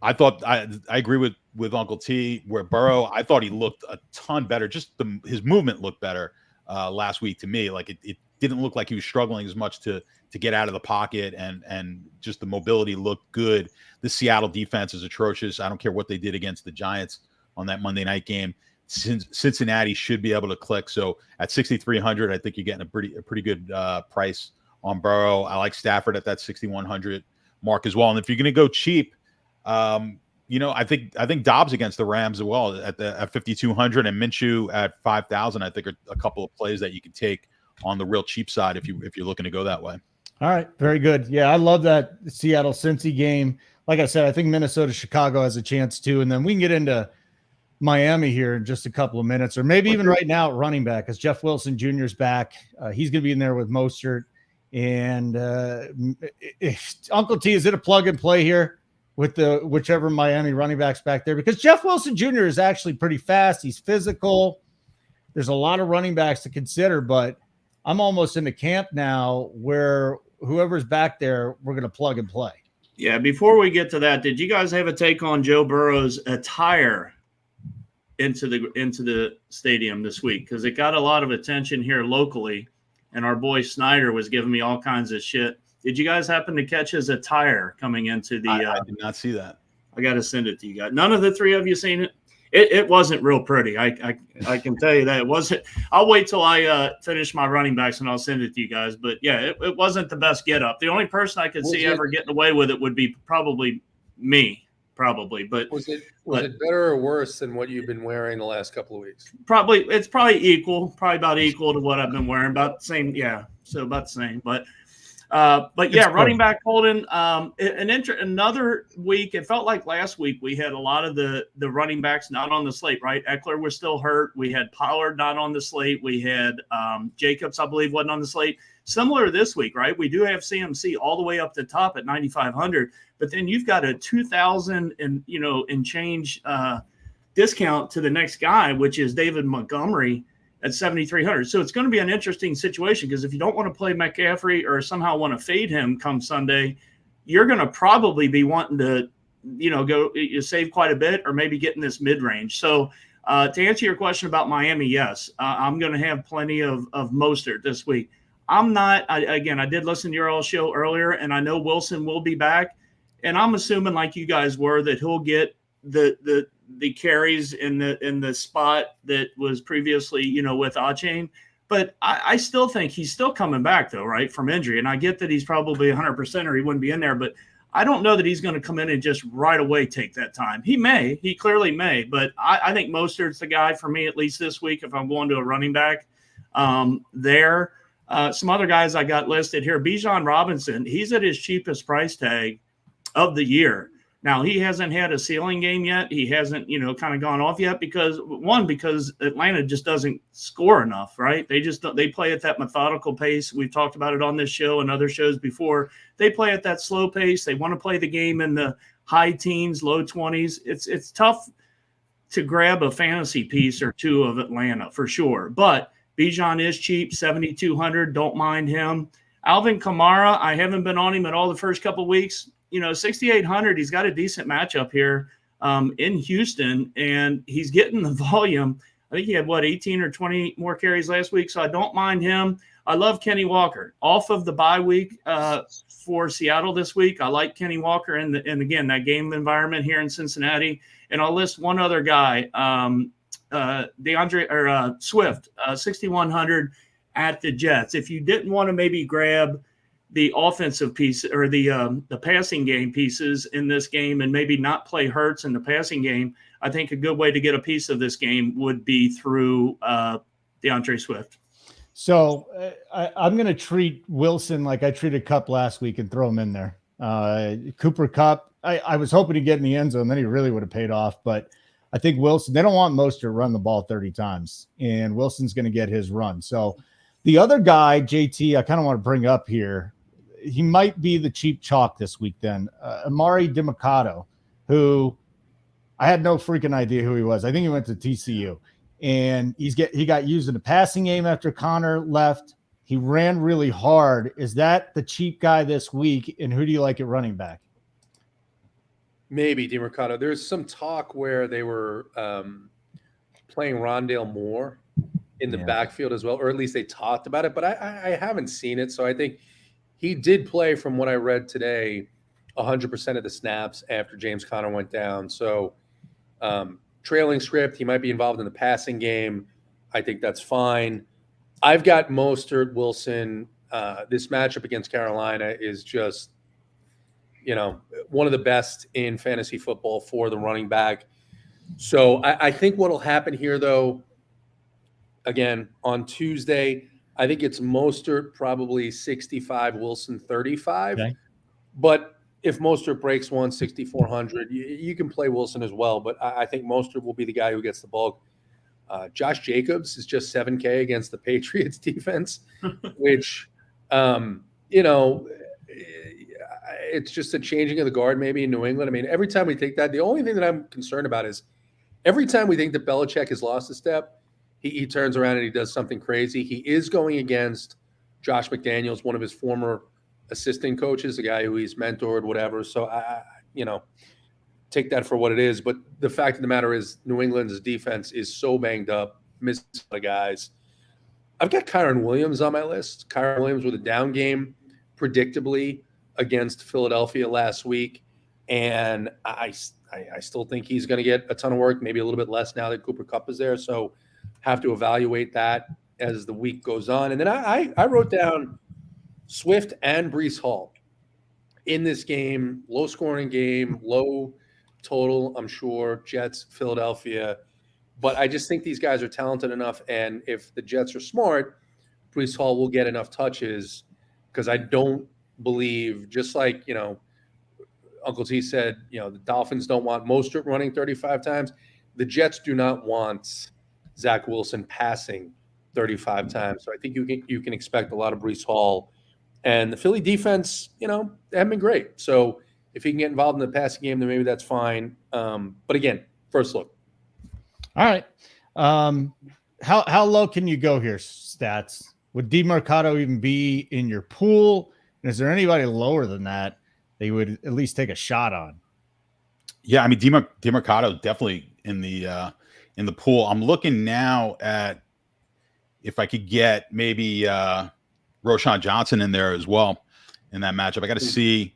I thought I agree with Uncle T, where Burrow, I thought he looked a ton better. Just his movement looked better last week to me. Like it didn't look like he was struggling as much to get out of the pocket, and just the mobility looked good. The Seattle defense is atrocious. I don't care what they did against the Giants on that Monday night game. Cincinnati should be able to click. So at 6,300, I think you're getting a pretty good price on Burrow. I like Stafford at that 6,100 mark as well. And if you're going to go cheap, I think Dobbs against the Rams as well at 5,200, and Minshew at 5,000. I think are a couple of plays that you can take on the real cheap side if you're looking to go that way. All right, very good. Yeah, I love that Seattle Cincy game. like I said, I think Minnesota, Chicago has a chance too. And then we can get into Miami here in just a couple of minutes, or maybe even right now at running back, because Jeff Wilson Jr. is back. He's going to be in there with Mostert. And Uncle T, is it a plug and play here with the whichever Miami running backs back there? Because Jeff Wilson Jr. is actually pretty fast. He's physical. There's a lot of running backs to consider, but I'm almost in the camp now where whoever's back there, we're going to plug and play. Yeah, before we get to that, did you guys have a take on Joe Burrow's attire into the stadium this week? Because it got a lot of attention here locally, and our boy Snyder was giving me all kinds of shit. Did you guys happen to catch his attire coming into the I did not see that. I got to send it to you guys. None of the three of you seen it? It wasn't real pretty. I can tell you that it wasn't. I'll wait till I finish my running backs and I'll send it to you guys. But yeah, it wasn't the best get up. The only person I could see ever getting away with it would be probably me. But was it better or worse than what you've been wearing the last couple of weeks? It's probably equal, probably about equal to what I've been wearing, about the same. Yeah, so about the same. But yeah, running back Holden. Another week. It felt like last week we had a lot of the running backs not on the slate. Right, Eckler was still hurt. We had Pollard not on the slate. We had Jacobs, I believe, wasn't on the slate. Similar this week, right? We do have CMC all the way up the top at 9,500, but then you've got a 2,000 and change discount to the next guy, which is David Montgomery at 7,300. So it's going to be an interesting situation because if you don't want to play McCaffrey or somehow want to fade him come Sunday, you're going to probably be wanting to, save quite a bit or maybe get in this mid-range. So to answer your question about Miami, yes, I'm going to have plenty of Mostert this week. I'm not, I did listen to your all show earlier, and I know Wilson will be back, and I'm assuming like you guys were that he'll get the carries in the spot that was previously, with Achane. But I still think he's still coming back though, right, from injury. And I get that he's probably 100% or he wouldn't be in there, but I don't know that he's going to come in and just right away take that time. He clearly may, but I think Mostert's the guy for me, at least this week, if I'm going to a running back there. Some other guys I got listed here. Bijan Robinson, he's at his cheapest price tag of the year. Now, he hasn't had a ceiling game yet. He hasn't, kind of gone off yet because Atlanta just doesn't score enough, right? They play at that methodical pace. We've talked about it on this show and other shows before. They play at that slow pace. They want to play the game in the high teens, low 20s. It's tough to grab a fantasy piece or two of Atlanta for sure. But Bijan is cheap, 7,200. Don't mind him. Alvin Kamara, I haven't been on him at all the first couple of weeks. 6,800. He's got a decent matchup here in Houston, and he's getting the volume. I think he had 18 or 20 more carries last week, so I don't mind him. I love Kenny Walker off of the bye week for Seattle this week. I like Kenny Walker and again that game environment here in Cincinnati. And I'll list one other guy, Swift, 6,100 at the Jets. If you didn't want to maybe grab the offensive piece or the passing game pieces in this game and maybe not play Hurts in the passing game, I think a good way to get a piece of this game would be through DeAndre Swift. So I'm going to treat Wilson like I treated Kupp last week and throw him in there. Cooper Kupp, I was hoping to get in the end zone, then he really would have paid off. But I think Wilson, they don't want Mostert to run the ball 30 times, and Wilson's going to get his run. So the other guy, JT, I kind of want to bring up here, he might be the cheap chalk this week then. Amari DiMercato, who I had no freaking idea who he was. I think he went to TCU. And he got used in the passing game after Connor left. He ran really hard. Is that the cheap guy this week? And who do you like at running back? Maybe DiMercato. There's some talk where they were playing Rondale Moore in the backfield as well, or at least they talked about it, but I haven't seen it. So I think he did play, from what I read today, 100% of the snaps after James Conner went down. So trailing script, he might be involved in the passing game. I think that's fine. I've got Mostert, Wilson. This matchup against Carolina is just, one of the best in fantasy football for the running back. So I think what will happen here, though, again, on Tuesday, I think it's Mostert probably 65, Wilson 35. Okay. But if Mostert breaks 6,400, you can play Wilson as well, but I think Mostert will be the guy who gets the bulk. Josh Jacobs is just 7K against the Patriots defense, which, it's just a changing of the guard maybe in New England. I mean, every time we think that, the only thing that I'm concerned about is every time we think that Belichick has lost a step, he turns around and he does something crazy. He is going against Josh McDaniels, one of his former assistant coaches, a guy who he's mentored, whatever. So, take that for what it is. But the fact of the matter is New England's defense is so banged up, missing a lot of guys. I've got Kyron Williams on my list. Kyron Williams with a down game, predictably, against Philadelphia last week. And I still think he's going to get a ton of work, maybe a little bit less now that Cooper Kupp is there. So have to evaluate that as the week goes on. And then I wrote down Swift and Breece Hall in this game, low-scoring game, low total, I'm sure, Jets, Philadelphia. But I just think these guys are talented enough, and if the Jets are smart, Breece Hall will get enough touches because I don't believe, just like, Uncle T said, the Dolphins don't want Mostert running 35 times. The Jets do not want Zach Wilson passing 35 times. So I think you can expect a lot of Breece Hall. And the Philly defense, they haven't been great. So if he can get involved in the passing game, then maybe that's fine. But again, first look. All right. How low can you go here, Stats? Would DeMarcado even be in your pool? And is there anybody lower than that you would at least take a shot on? Yeah, I mean, DeMarcado definitely in the pool. I'm looking now at if I could get maybe Roshan Johnson in there as well in that matchup. I got to see.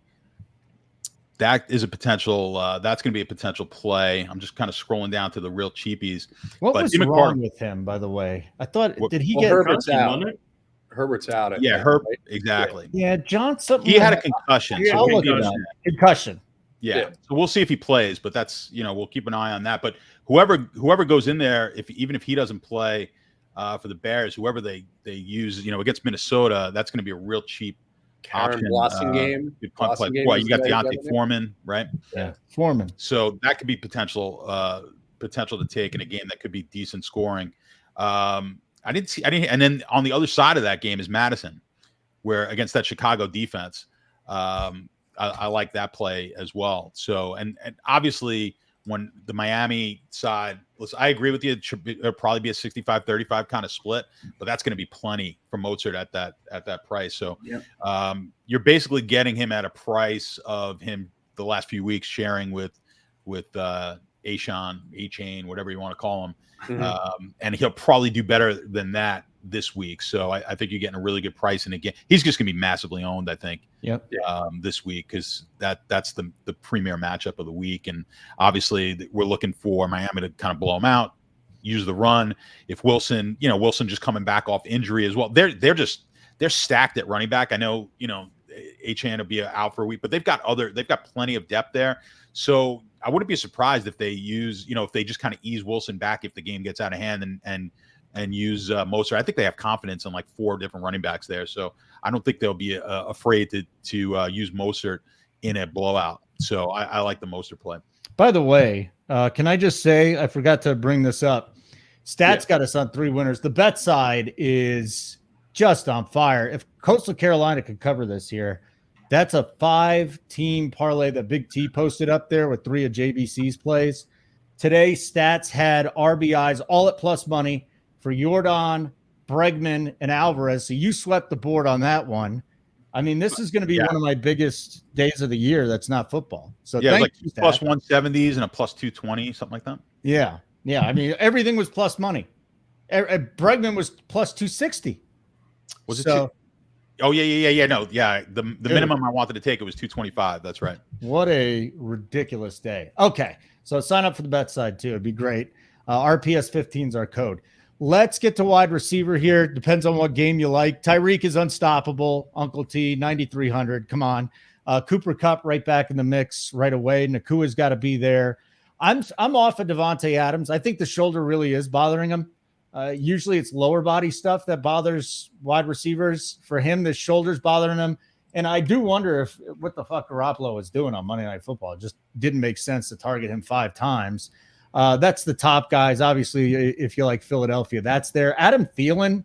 That is a potential. That's going to be a potential play. I'm just kind of scrolling down to the real cheapies. What was wrong with him, by the way? I thought did he get Herbert's out? Herbert's out. I think, Herbert, right? Exactly. Yeah, Johnson. He had a concussion. Yeah, so concussion. Yeah. So we'll see if he plays, but that's we'll keep an eye on that. But whoever goes in there, even if he doesn't play for the Bears, whoever they use, against Minnesota, that's going to be a real cheap. Karen Blossom game. Well, you got Deontay Foreman, right? Yeah, Foreman. So that could be potential to take in a game that could be decent scoring. I didn't see. And then on the other side of that game is Madison, where against that Chicago defense, I like that play as well. So and obviously when the Miami side, listen, I agree with you. It'll probably be a 65-35 kind of split, but that's going to be plenty for Mozart at that price. So you're basically getting him at a price of him the last few weeks sharing with A-Chain, whatever you want to call him. Mm-hmm. And he'll probably do better than that this week. So I think you're getting a really good price. And again, he's just going to be massively owned, I think, this week, because that's the premier matchup of the week. And obviously we're looking for Miami to kind of blow him out, use the run. If Wilson just coming back off injury as well, they're stacked at running back. I know, A-Chan will be out for a week, but they've got plenty of depth there. So I wouldn't be surprised if they use, if they just kind of ease Wilson back if the game gets out of hand and use Mostert. I think they have confidence in like 4 different running backs there. So I don't think they'll be afraid to use Mostert in a blowout. So I like the Mostert play. By the way, can I just say, I forgot to bring this up. Stats got us on 3 winners. The bet side is just on fire. If Coastal Carolina could cover this here, that's a 5-team parlay that Big T posted up there with 3 of JBC's plays. Today, Stats had RBIs all at plus money for Jordan, Bregman, and Alvarez. So you swept the board on that one. I mean, this is going to be one of my biggest days of the year that's not football. So like plus 170s and a plus 220, something like that. Yeah. Yeah. I mean, everything was plus money. Bregman was plus 260. Was it? Oh, yeah. No, yeah. The minimum I wanted to take, it was 225. That's right. What a ridiculous day. Okay. So sign up for the bet side too. It'd be great. RPS 15 is our code. Let's get to wide receiver here. Depends on what game you like. Tyreek is unstoppable. Uncle T, 9,300. Come on. Cooper Kupp right back in the mix right away. Nakua's got to be there. I'm off of Devontae Adams. I think the shoulder really is bothering him. Usually it's lower body stuff that bothers wide receivers. For him, the shoulder's bothering him. And I do wonder if what the fuck Garoppolo was doing on Monday Night Football. It just didn't make sense to target him 5 times. That's the top guys. Obviously, if you like Philadelphia, that's there. Adam Thielen,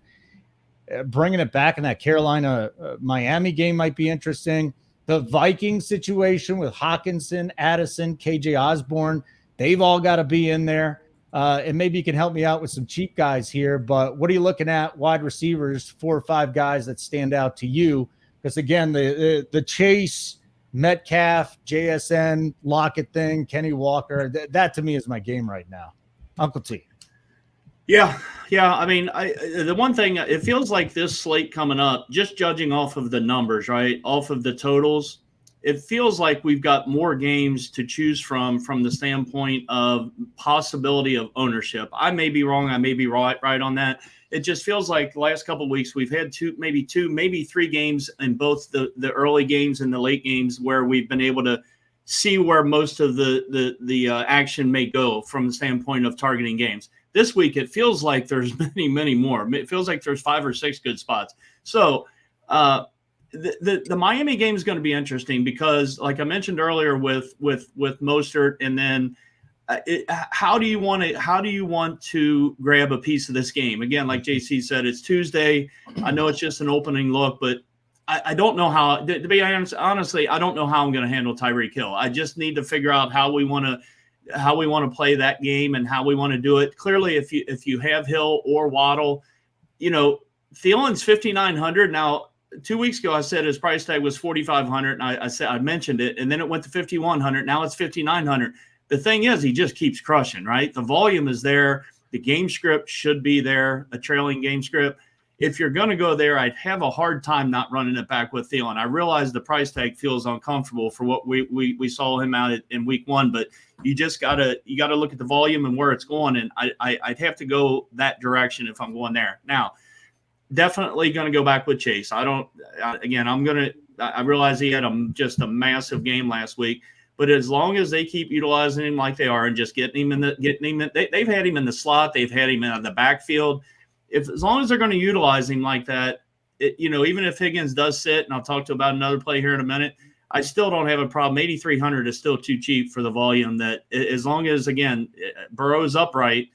bringing it back in that Carolina Miami game might be interesting. The Vikings situation with Hawkinson, Addison, KJ Osborne, they've all got to be in there. And maybe you can help me out with some cheap guys here. But what are you looking at? Wide receivers, 4 or 5 guys that stand out to you. Because, again, the Chase, Metcalf, JSN, Lockett thing, Kenny Walker, that to me is my game right now. Uncle T. Yeah. I mean, the one thing, it feels like this slate coming up, just judging off of the numbers, right, off of the totals, it feels like we've got more games to choose from the standpoint of possibility of ownership. I may be wrong. I may be right on that. It just feels like the last couple of weeks we've had 2, maybe 3 games in both the early games and the late games where we've been able to see where most of the action may go from the standpoint of targeting games. This week, it feels like there's many, many more. It feels like there's 5 or 6 good spots. So the Miami game is going to be interesting because, like I mentioned earlier, with Mostert, and then how do you want to grab a piece of this game? Again, like JC said, it's Tuesday. I know it's just an opening look, but I don't know how. To be honest, honestly, I don't know how I'm going to handle Tyreek Hill. I just need to figure out how we want to play that game and how we want to do it. Clearly, if you have Hill or Waddle, Thielen's 5,900 now. 2 weeks ago, I said his price tag was 4,500, and I mentioned it, and then it went to 5,100. Now it's 5,900. The thing is, he just keeps crushing, right? The volume is there. The game script should be there, a trailing game script. If you're going to go there, I'd have a hard time not running it back with Thielen. I realize the price tag feels uncomfortable for what we saw him out in week 1, but you just gotta look at the volume and where it's going, and I'd have to go that direction if I'm going there. Now, definitely going to go back with Chase. I realize he had just a massive game last week, but as long as they keep utilizing him like they are and just they've had him in the slot, they've had him in the backfield. As long as they're going to utilize him like that, even if Higgins does sit, and I'll talk to about another play here in a minute, I still don't have a problem. 8,300 is still too cheap for the volume. That as long as, again, Burrow's upright,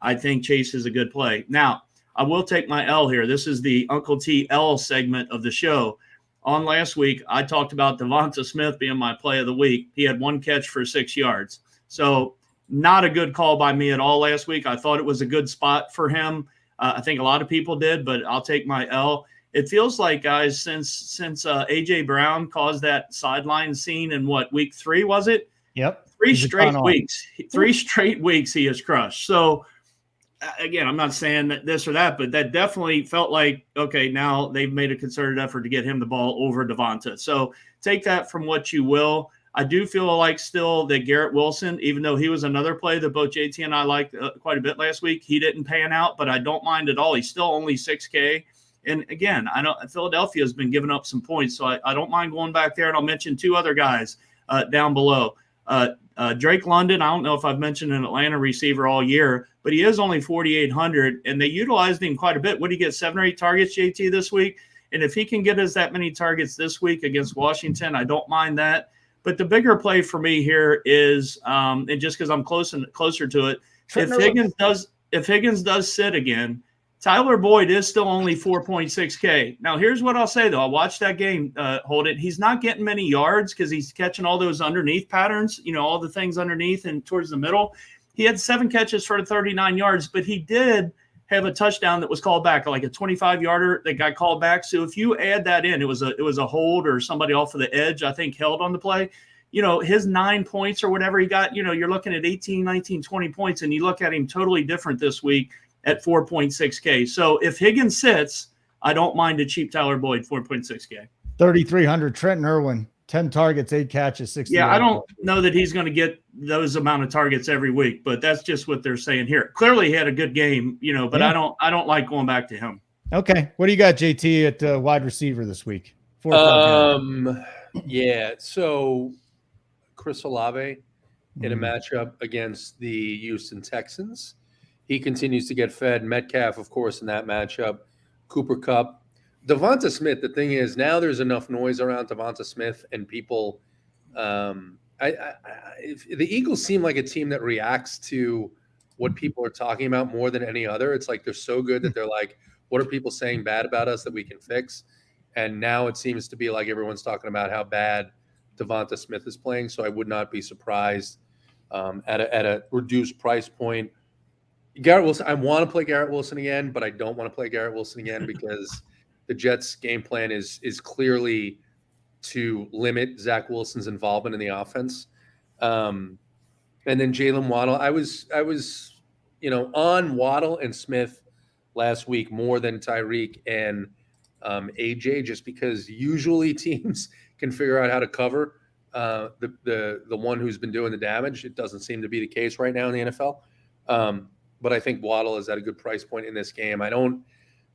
I think Chase is a good play. Now, I will take my L here. This is the Uncle T L segment of the show. On last week, I talked about Devonta Smith being my play of the week. He had 1 catch for 6 yards. So not a good call by me at all last week. I thought it was a good spot for him. I think a lot of people did, but I'll take my L. It feels like, guys, since A.J. Brown caused that sideline scene in week 3, was it? Yep. 3 straight weeks. 3 straight weeks he has crushed. So, again, I'm not saying that this or that, but that definitely felt like, okay, now they've made a concerted effort to get him the ball over Devonta. So take that from what you will. I do feel like still that Garrett Wilson, even though he was another play that both JT and I liked quite a bit last week, he didn't pan out, but I don't mind at all. He's still only 6K. And again, I know Philadelphia has been giving up some points, so I don't mind going back there. And I'll mention 2 other guys down below. Drake London, I don't know if I've mentioned an Atlanta receiver all year, but he is only 4,800, and they utilized him quite a bit. Would he get 7 or 8 targets, JT, this week? And if he can get us that many targets this week against Washington, I don't mind that. But the bigger play for me here is, and just because I'm closer to it, if Higgins does sit again, Tyler Boyd is still only 4.6K. Now, here's what I'll say, though. I watched that game, Holden. He's not getting many yards because he's catching all those underneath patterns, all the things underneath and towards the middle. He had 7 catches for 39 yards, but he did have a touchdown that was called back, like a 25-yarder that got called back. So if you add that in, it was a hold or somebody off of the edge, I think, held on the play. His 9 points or whatever he got, you're looking at 18, 19, 20 points, and you look at him totally different this week at 4.6K. So if Higgins sits, I don't mind a cheap Tyler Boyd, 4.6K. 3,300, Trenton Irwin, 10 targets, 8 catches, 60. Yeah, I don't know that he's going to get those amount of targets every week, but that's just what they're saying here. Clearly he had a good game, but yeah. I don't like going back to him. Okay. What do you got, JT, at wide receiver this week? Yeah. So Chris Olave in a matchup against the Houston Texans. He continues to get fed. Metcalf, of course, in that matchup. Cooper Kupp. Devonta Smith, the thing is, now there's enough noise around Devonta Smith, and people. The Eagles seem like a team that reacts to what people are talking about more than any other. It's like they're so good that they're like, what are people saying bad about us that we can fix? And now it seems to be like everyone's talking about how bad Devonta Smith is playing. So I would not be surprised at a reduced price point. Garrett Wilson, I want to play Garrett Wilson again, but I don't want to play Garrett Wilson again because the Jets' game plan is clearly to limit Zach Wilson's involvement in the offense. And then Jalen Waddle, I was on Waddle and Smith last week more than Tyreek and AJ, just because usually teams can figure out how to cover the one who's been doing the damage. It doesn't seem to be the case right now in the NFL. But I think Waddle is at a good price point in this game.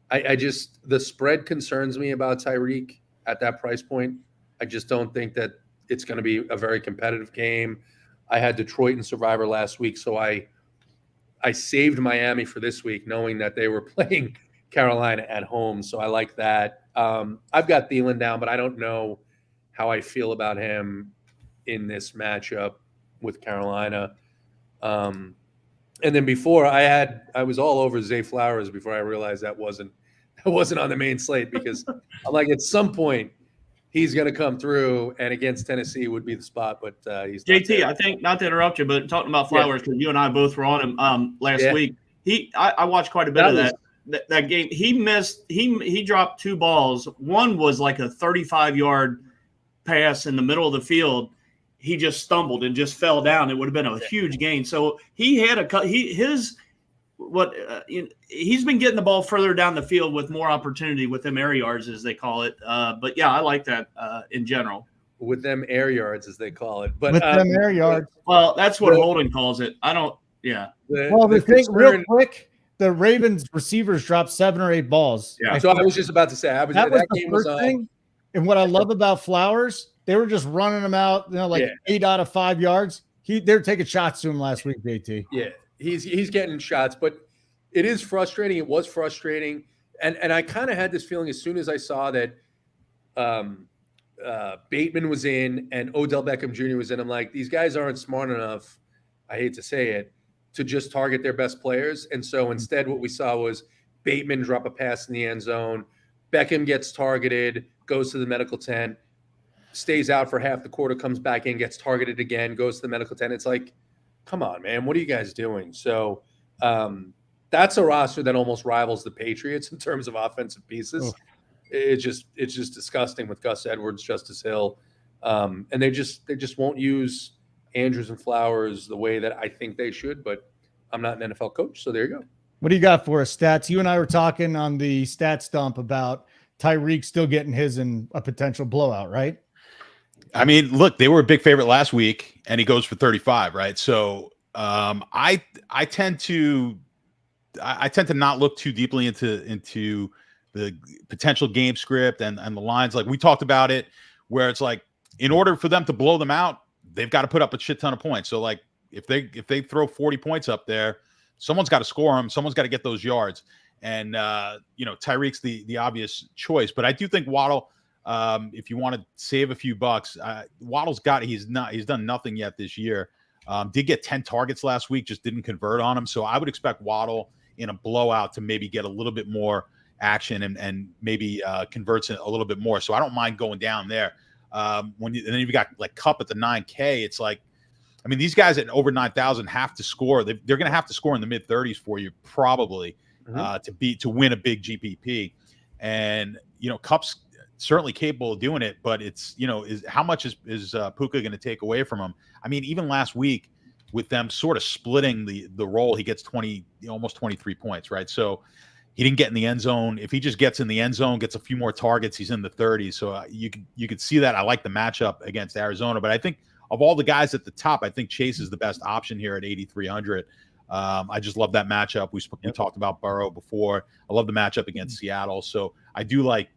The spread concerns me about Tyreek at that price point. I just don't think that it's going to be a very competitive game. I had Detroit in Survivor last week, so I saved Miami for this week, knowing that they were playing Carolina at home. So I like that. I've got Thielen down, but I don't know how I feel about him in this matchup with Carolina. And then before I was all over Zay Flowers before I realized that wasn't on the main slate, because I'm like, at some point he's going to come through, and against Tennessee would be the spot. But he's JT. I think, not to interrupt you, but talking about Flowers, because you and I both were on him last week. I watched quite a bit of that game. He dropped 2 balls. One was like a 35-yard pass in the middle of the field. He just stumbled and just fell down. It would have been a huge gain. So he had he's been getting the ball further down the field with more opportunity with them air yards, as they call it. But yeah, I like that in general. With them air yards, as they call it. But with them air yards. Well, that's what Holden calls it. I don't. Yeah. The thing, real quick, the Ravens receivers dropped 7 or 8 balls. Yeah. So I was just about to say, that game was the first thing. And what I love about Flowers, they were just running him out, 8 out of 5 yards. They're taking shots to him last week, JT. Yeah, he's getting shots, but it is frustrating. It was frustrating, and I kind of had this feeling as soon as I saw that Bateman was in and Odell Beckham Jr. was in. I'm like, these guys aren't smart enough, I hate to say it, to just target their best players. And so instead, what we saw was Bateman drop a pass in the end zone. Beckham gets targeted, goes to the medical tent, stays out for half the quarter, comes back in, gets targeted again, goes to the medical tent. It's like, come on, man, what are you guys doing? So that's a roster that almost rivals the Patriots in terms of offensive pieces. Oh. It's just disgusting with Gus Edwards, Justice Hill, and they just won't use Andrews and Flowers the way that I think they should. But I'm not an NFL coach, so there you go. What do you got for us, Stats? You and I were talking on the Stats dump about Tyreek still getting his in a potential blowout, right? I mean, look, they were a big favorite last week, and he goes for 35, right? So I tend to not look too deeply into the potential game script and the lines. Like we talked about it, where it's like, in order for them to blow them out, they've got to put up a shit ton of points. So like if they throw 40 points up there, someone's got to score them. Someone's got to get those yards. And Tyreek's the obvious choice, but I do think Waddle, if you want to save a few bucks, Waddle's he's done nothing yet this year. Did get 10 targets last week, just didn't convert on them. So I would expect Waddle in a blowout to maybe get a little bit more action and maybe converts it a little bit more. So I don't mind going down there. And then you've got like Kupp at the 9K. It's like, I mean, these guys at over 9,000 have to score. They're going to have to score in the mid 30s for you, probably, to win a big GPP. And Kupp's certainly capable of doing it, but it's how much is Puka going to take away from him? I mean, even last week with them sort of splitting the role, he gets almost 23 points, right? So he didn't get in the end zone. If he just gets in the end zone, gets a few more targets, he's in the 30s. So you could see that. I like the matchup against Arizona, but I think of all the guys at the top, I think Chase is the best option here at 8,300. I just love that matchup. We talked about Burrow before. I love the matchup against Seattle. So I do like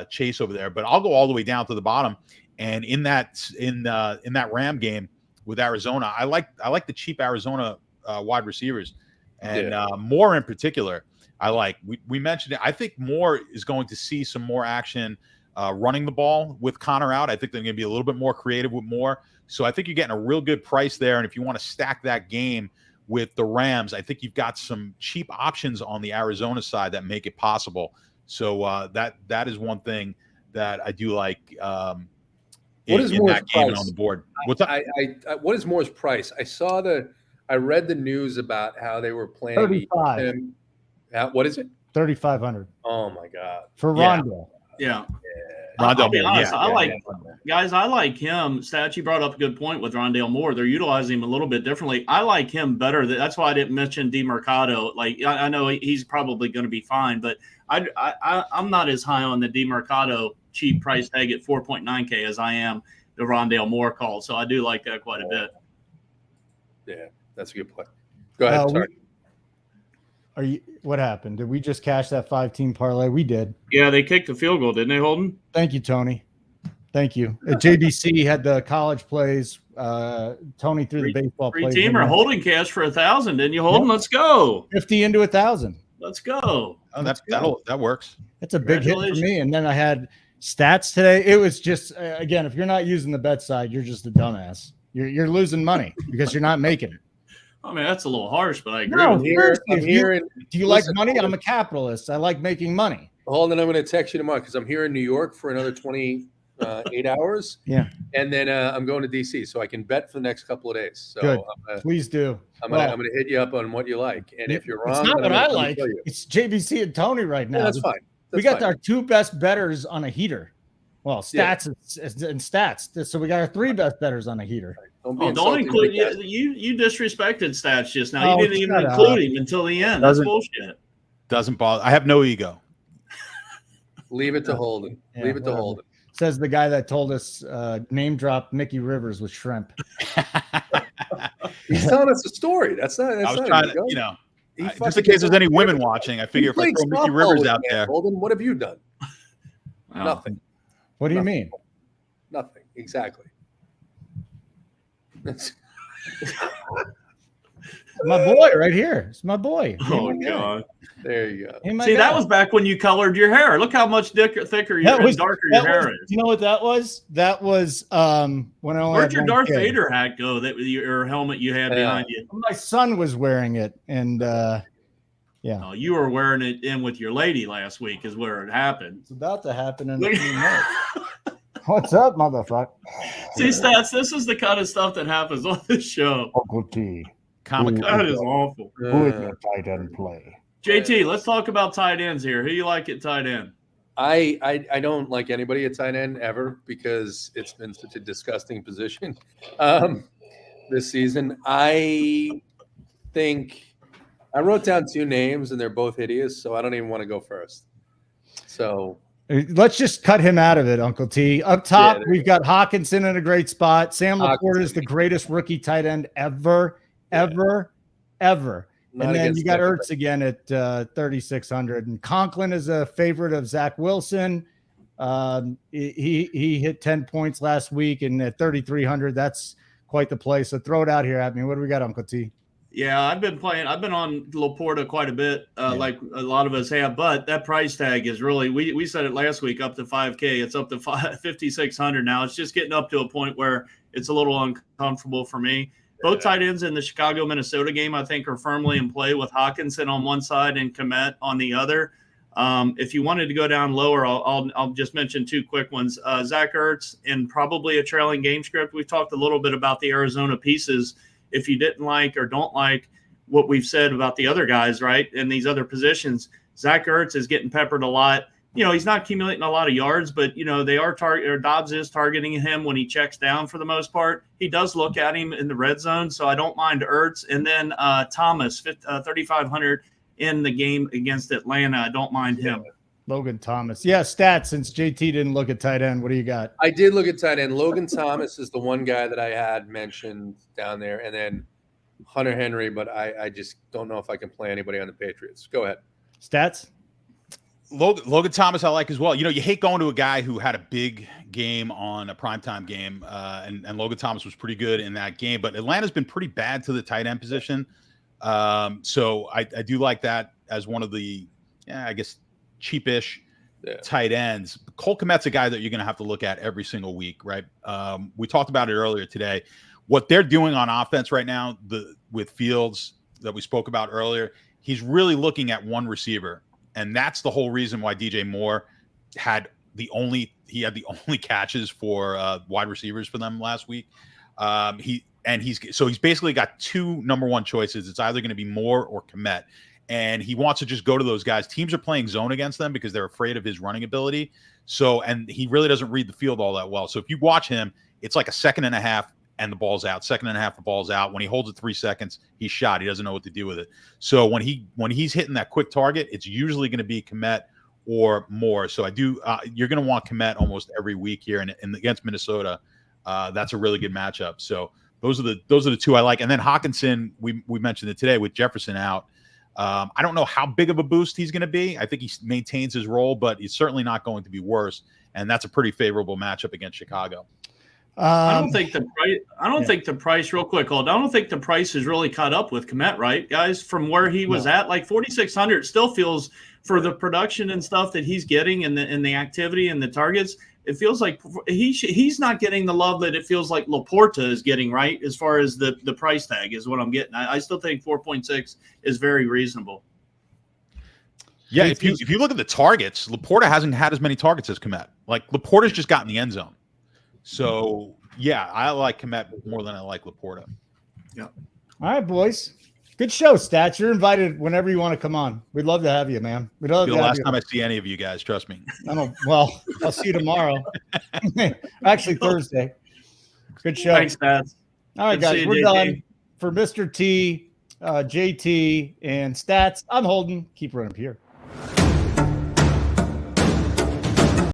Chase over there, but I'll go all the way down to the bottom. And in that Ram game with Arizona, I like the cheap Arizona wide receivers, and Moore in particular. I like. We mentioned it. I think Moore is going to see some more action running the ball with Connor out. I think they're going to be a little bit more creative with Moore. So I think you're getting a real good price there. And if you want to stack that game with the Rams, I think you've got some cheap options on the Arizona side that make it possible. So that is one thing that I do like What is in Moore's that game and price? on the board. What's up? What is Moore's price? I read the news about how they were planning 35. to use him. What is it? 3,500 Oh my God. for Yeah. Rondo. Yeah. Rondale I'll be Moore, honest. yeah, I yeah, like yeah. guys. I like him. Stats, you brought up a good point with Rondale Moore. They're utilizing him a little bit differently. I like him better. That's why I didn't mention DeMercado. Like I know he's probably going to be fine, but I'm not as high on the DeMercado cheap price tag at 4.9K as I am the Rondale Moore call. So I do like that quite a bit. Yeah, that's a good point. Go ahead. Sorry. What happened? Did we just cash that 5-team parlay? We did. Yeah, they kicked the field goal, didn't they, Holden? Thank you, Tony. Thank you. JBC had the college plays. Tony threw the baseball plays. Three-teamer. Holden cash for 1,000, didn't you, Holden? Yep. Let's go. 50 into 1,000. Let's go. Oh, that works. That's a big hit for me. And then I had stats today. It was just again, if you're not using the bet side, you're just a dumbass. You're losing money because you're not making it. I mean, that's a little harsh, but I agree No, with you. Do you like money? I'm a capitalist. I like making money. Hold on, I'm going to text you tomorrow because I'm here in New York for another 28 hours. Yeah. And then I'm going to DC, so I can bet for the next couple of days. So Good. Please do. I'm gonna hit you up on what you like. And if you're wrong, it's not then what I'm I gonna like. tell you. It's JBC and Tony right now. Yeah, that's fine. We got our two best bettors on a heater. Well, stats and stats. So we got our three best bettors on a heater. Don't include you disrespected stats just now. Oh, You didn't even include him until the end. That's bullshit. Doesn't bother. I have no ego. Leave it to Holden. Yeah, Leave it to Holden. Says the guy that told us name drop Mickey Rivers with shrimp. He's telling us a story. That's not. I was trying to, just in case there's any women watching, I figure if I throw Mickey Rivers out there. Holden, what have you done? Wow. Nothing. What do you mean? Nothing. Exactly. My boy right here. It's my boy. Oh God. There you go. See, that was back when you colored your hair. Look how much thicker and darker your hair is. You know what that was? That was when I Where'd your Darth Vader hat go? Your helmet you had behind you. My son was wearing it, and Oh, you were wearing it in with your lady last week, is where it happened. It's about to happen in a few minutes. What's up, motherfucker? See, Stats, this is the kind of stuff that happens on this show. Uncle T. That is awful. Who is your tight end play? JT, let's talk about tight ends here. Who do you like at tight end? I don't like anybody at tight end ever because it's been such a disgusting position this season. I think I wrote down two names and they're both hideous, so I don't even want to go first. So let's just cut him out of it, Uncle T. Up top, we've got Hawkinson in a great spot. Sam Laporta is the greatest rookie tight end ever. Not And then you got Denver. Ertz again at 3,600. And Conklin is a favorite of Zach Wilson. He hit 10 points last week, and at 3,300, that's quite the play. So throw it out here at me. What do we got, Uncle T? Yeah, I've been on Laporta quite a bit, like a lot of us have. But that price tag is really we said it last week, up to 5K. It's up to 5,600 now. It's just getting up to a point where it's a little uncomfortable for me. Both tight ends in the Chicago-Minnesota game, I think, are firmly in play with Hawkinson on one side and Kmet on the other. If you wanted to go down lower, I'll just mention two quick ones. Zach Ertz in probably a trailing game script. We've talked a little bit about the Arizona pieces. If you didn't like or don't like what we've said about the other guys, right, in these other positions, Zach Ertz is getting peppered a lot. You know, he's not accumulating a lot of yards, but, you know, Dobbs is targeting him when he checks down for the most part. He does look at him in the red zone, so I don't mind Ertz. And then Thomas, 3,500 in the game against Atlanta. I don't mind him. Logan Thomas. Yeah, stats, since JT didn't look at tight end. What do you got? I did look at tight end. Logan Thomas is the one guy that I had mentioned down there. And then Hunter Henry, but I just don't know if I can play anybody on the Patriots. Go ahead. Stats? Logan Thomas I like as well. You know, you hate going to a guy who had a big game on a primetime game, and Logan Thomas was pretty good in that game. But Atlanta's been pretty bad to the tight end position. So I do like that as one of the, I guess, cheapish tight ends. Cole Kmet's a guy that you're going to have to look at every single week, right? We talked about it earlier today. What they're doing on offense right now, with Fields that we spoke about earlier, he's really looking at one receiver, and that's the whole reason why DJ Moore had the only catches for wide receivers for them last week. He's basically got two number one choices. It's either going to be Moore or Kmet. And he wants to just go to those guys. Teams are playing zone against them because they're afraid of his running ability. So, and he really doesn't read the field all that well. So if you watch him, it's like a second and a half and the ball's out. Second and a half, the ball's out. When he holds it 3 seconds, he's shot. He doesn't know what to do with it. So when he's hitting that quick target, it's usually going to be Kmet or Moore. So you're going to want Kmet almost every week here. And against Minnesota, that's a really good matchup. So those are the two I like. And then Hawkinson, we mentioned it today with Jefferson out. I don't know how big of a boost he's going to be. I think he maintains his role, but he's certainly not going to be worse. And that's a pretty favorable matchup against Chicago. I don't think the price. Think the price. Real quick, Holden. I don't think the price is really caught up with Kmet, right, guys? From where he was at, like 4,600, still feels for the production and stuff that he's getting and the activity and the targets. It feels like he's not getting the love that it feels like Laporta is getting, right? As far as the price tag is what I'm getting. I still think 4.6 is very reasonable. Yeah, if you look at the targets, Laporta hasn't had as many targets as Kmet. Like Laporta's just got in the end zone. So yeah, I like Kmet more than I like Laporta. Yeah. All right, boys. Good show, Stats. You're invited whenever you want to come on. We'd love to have you, man. We'd love to have you. The last time I see any of you guys, trust me. Well, I'll see you tomorrow. Actually, Thursday. Good show. Thanks, Stats. All right, guys, we're done. For Mr. T, JT, and Stats, I'm Holden. Keep running up here.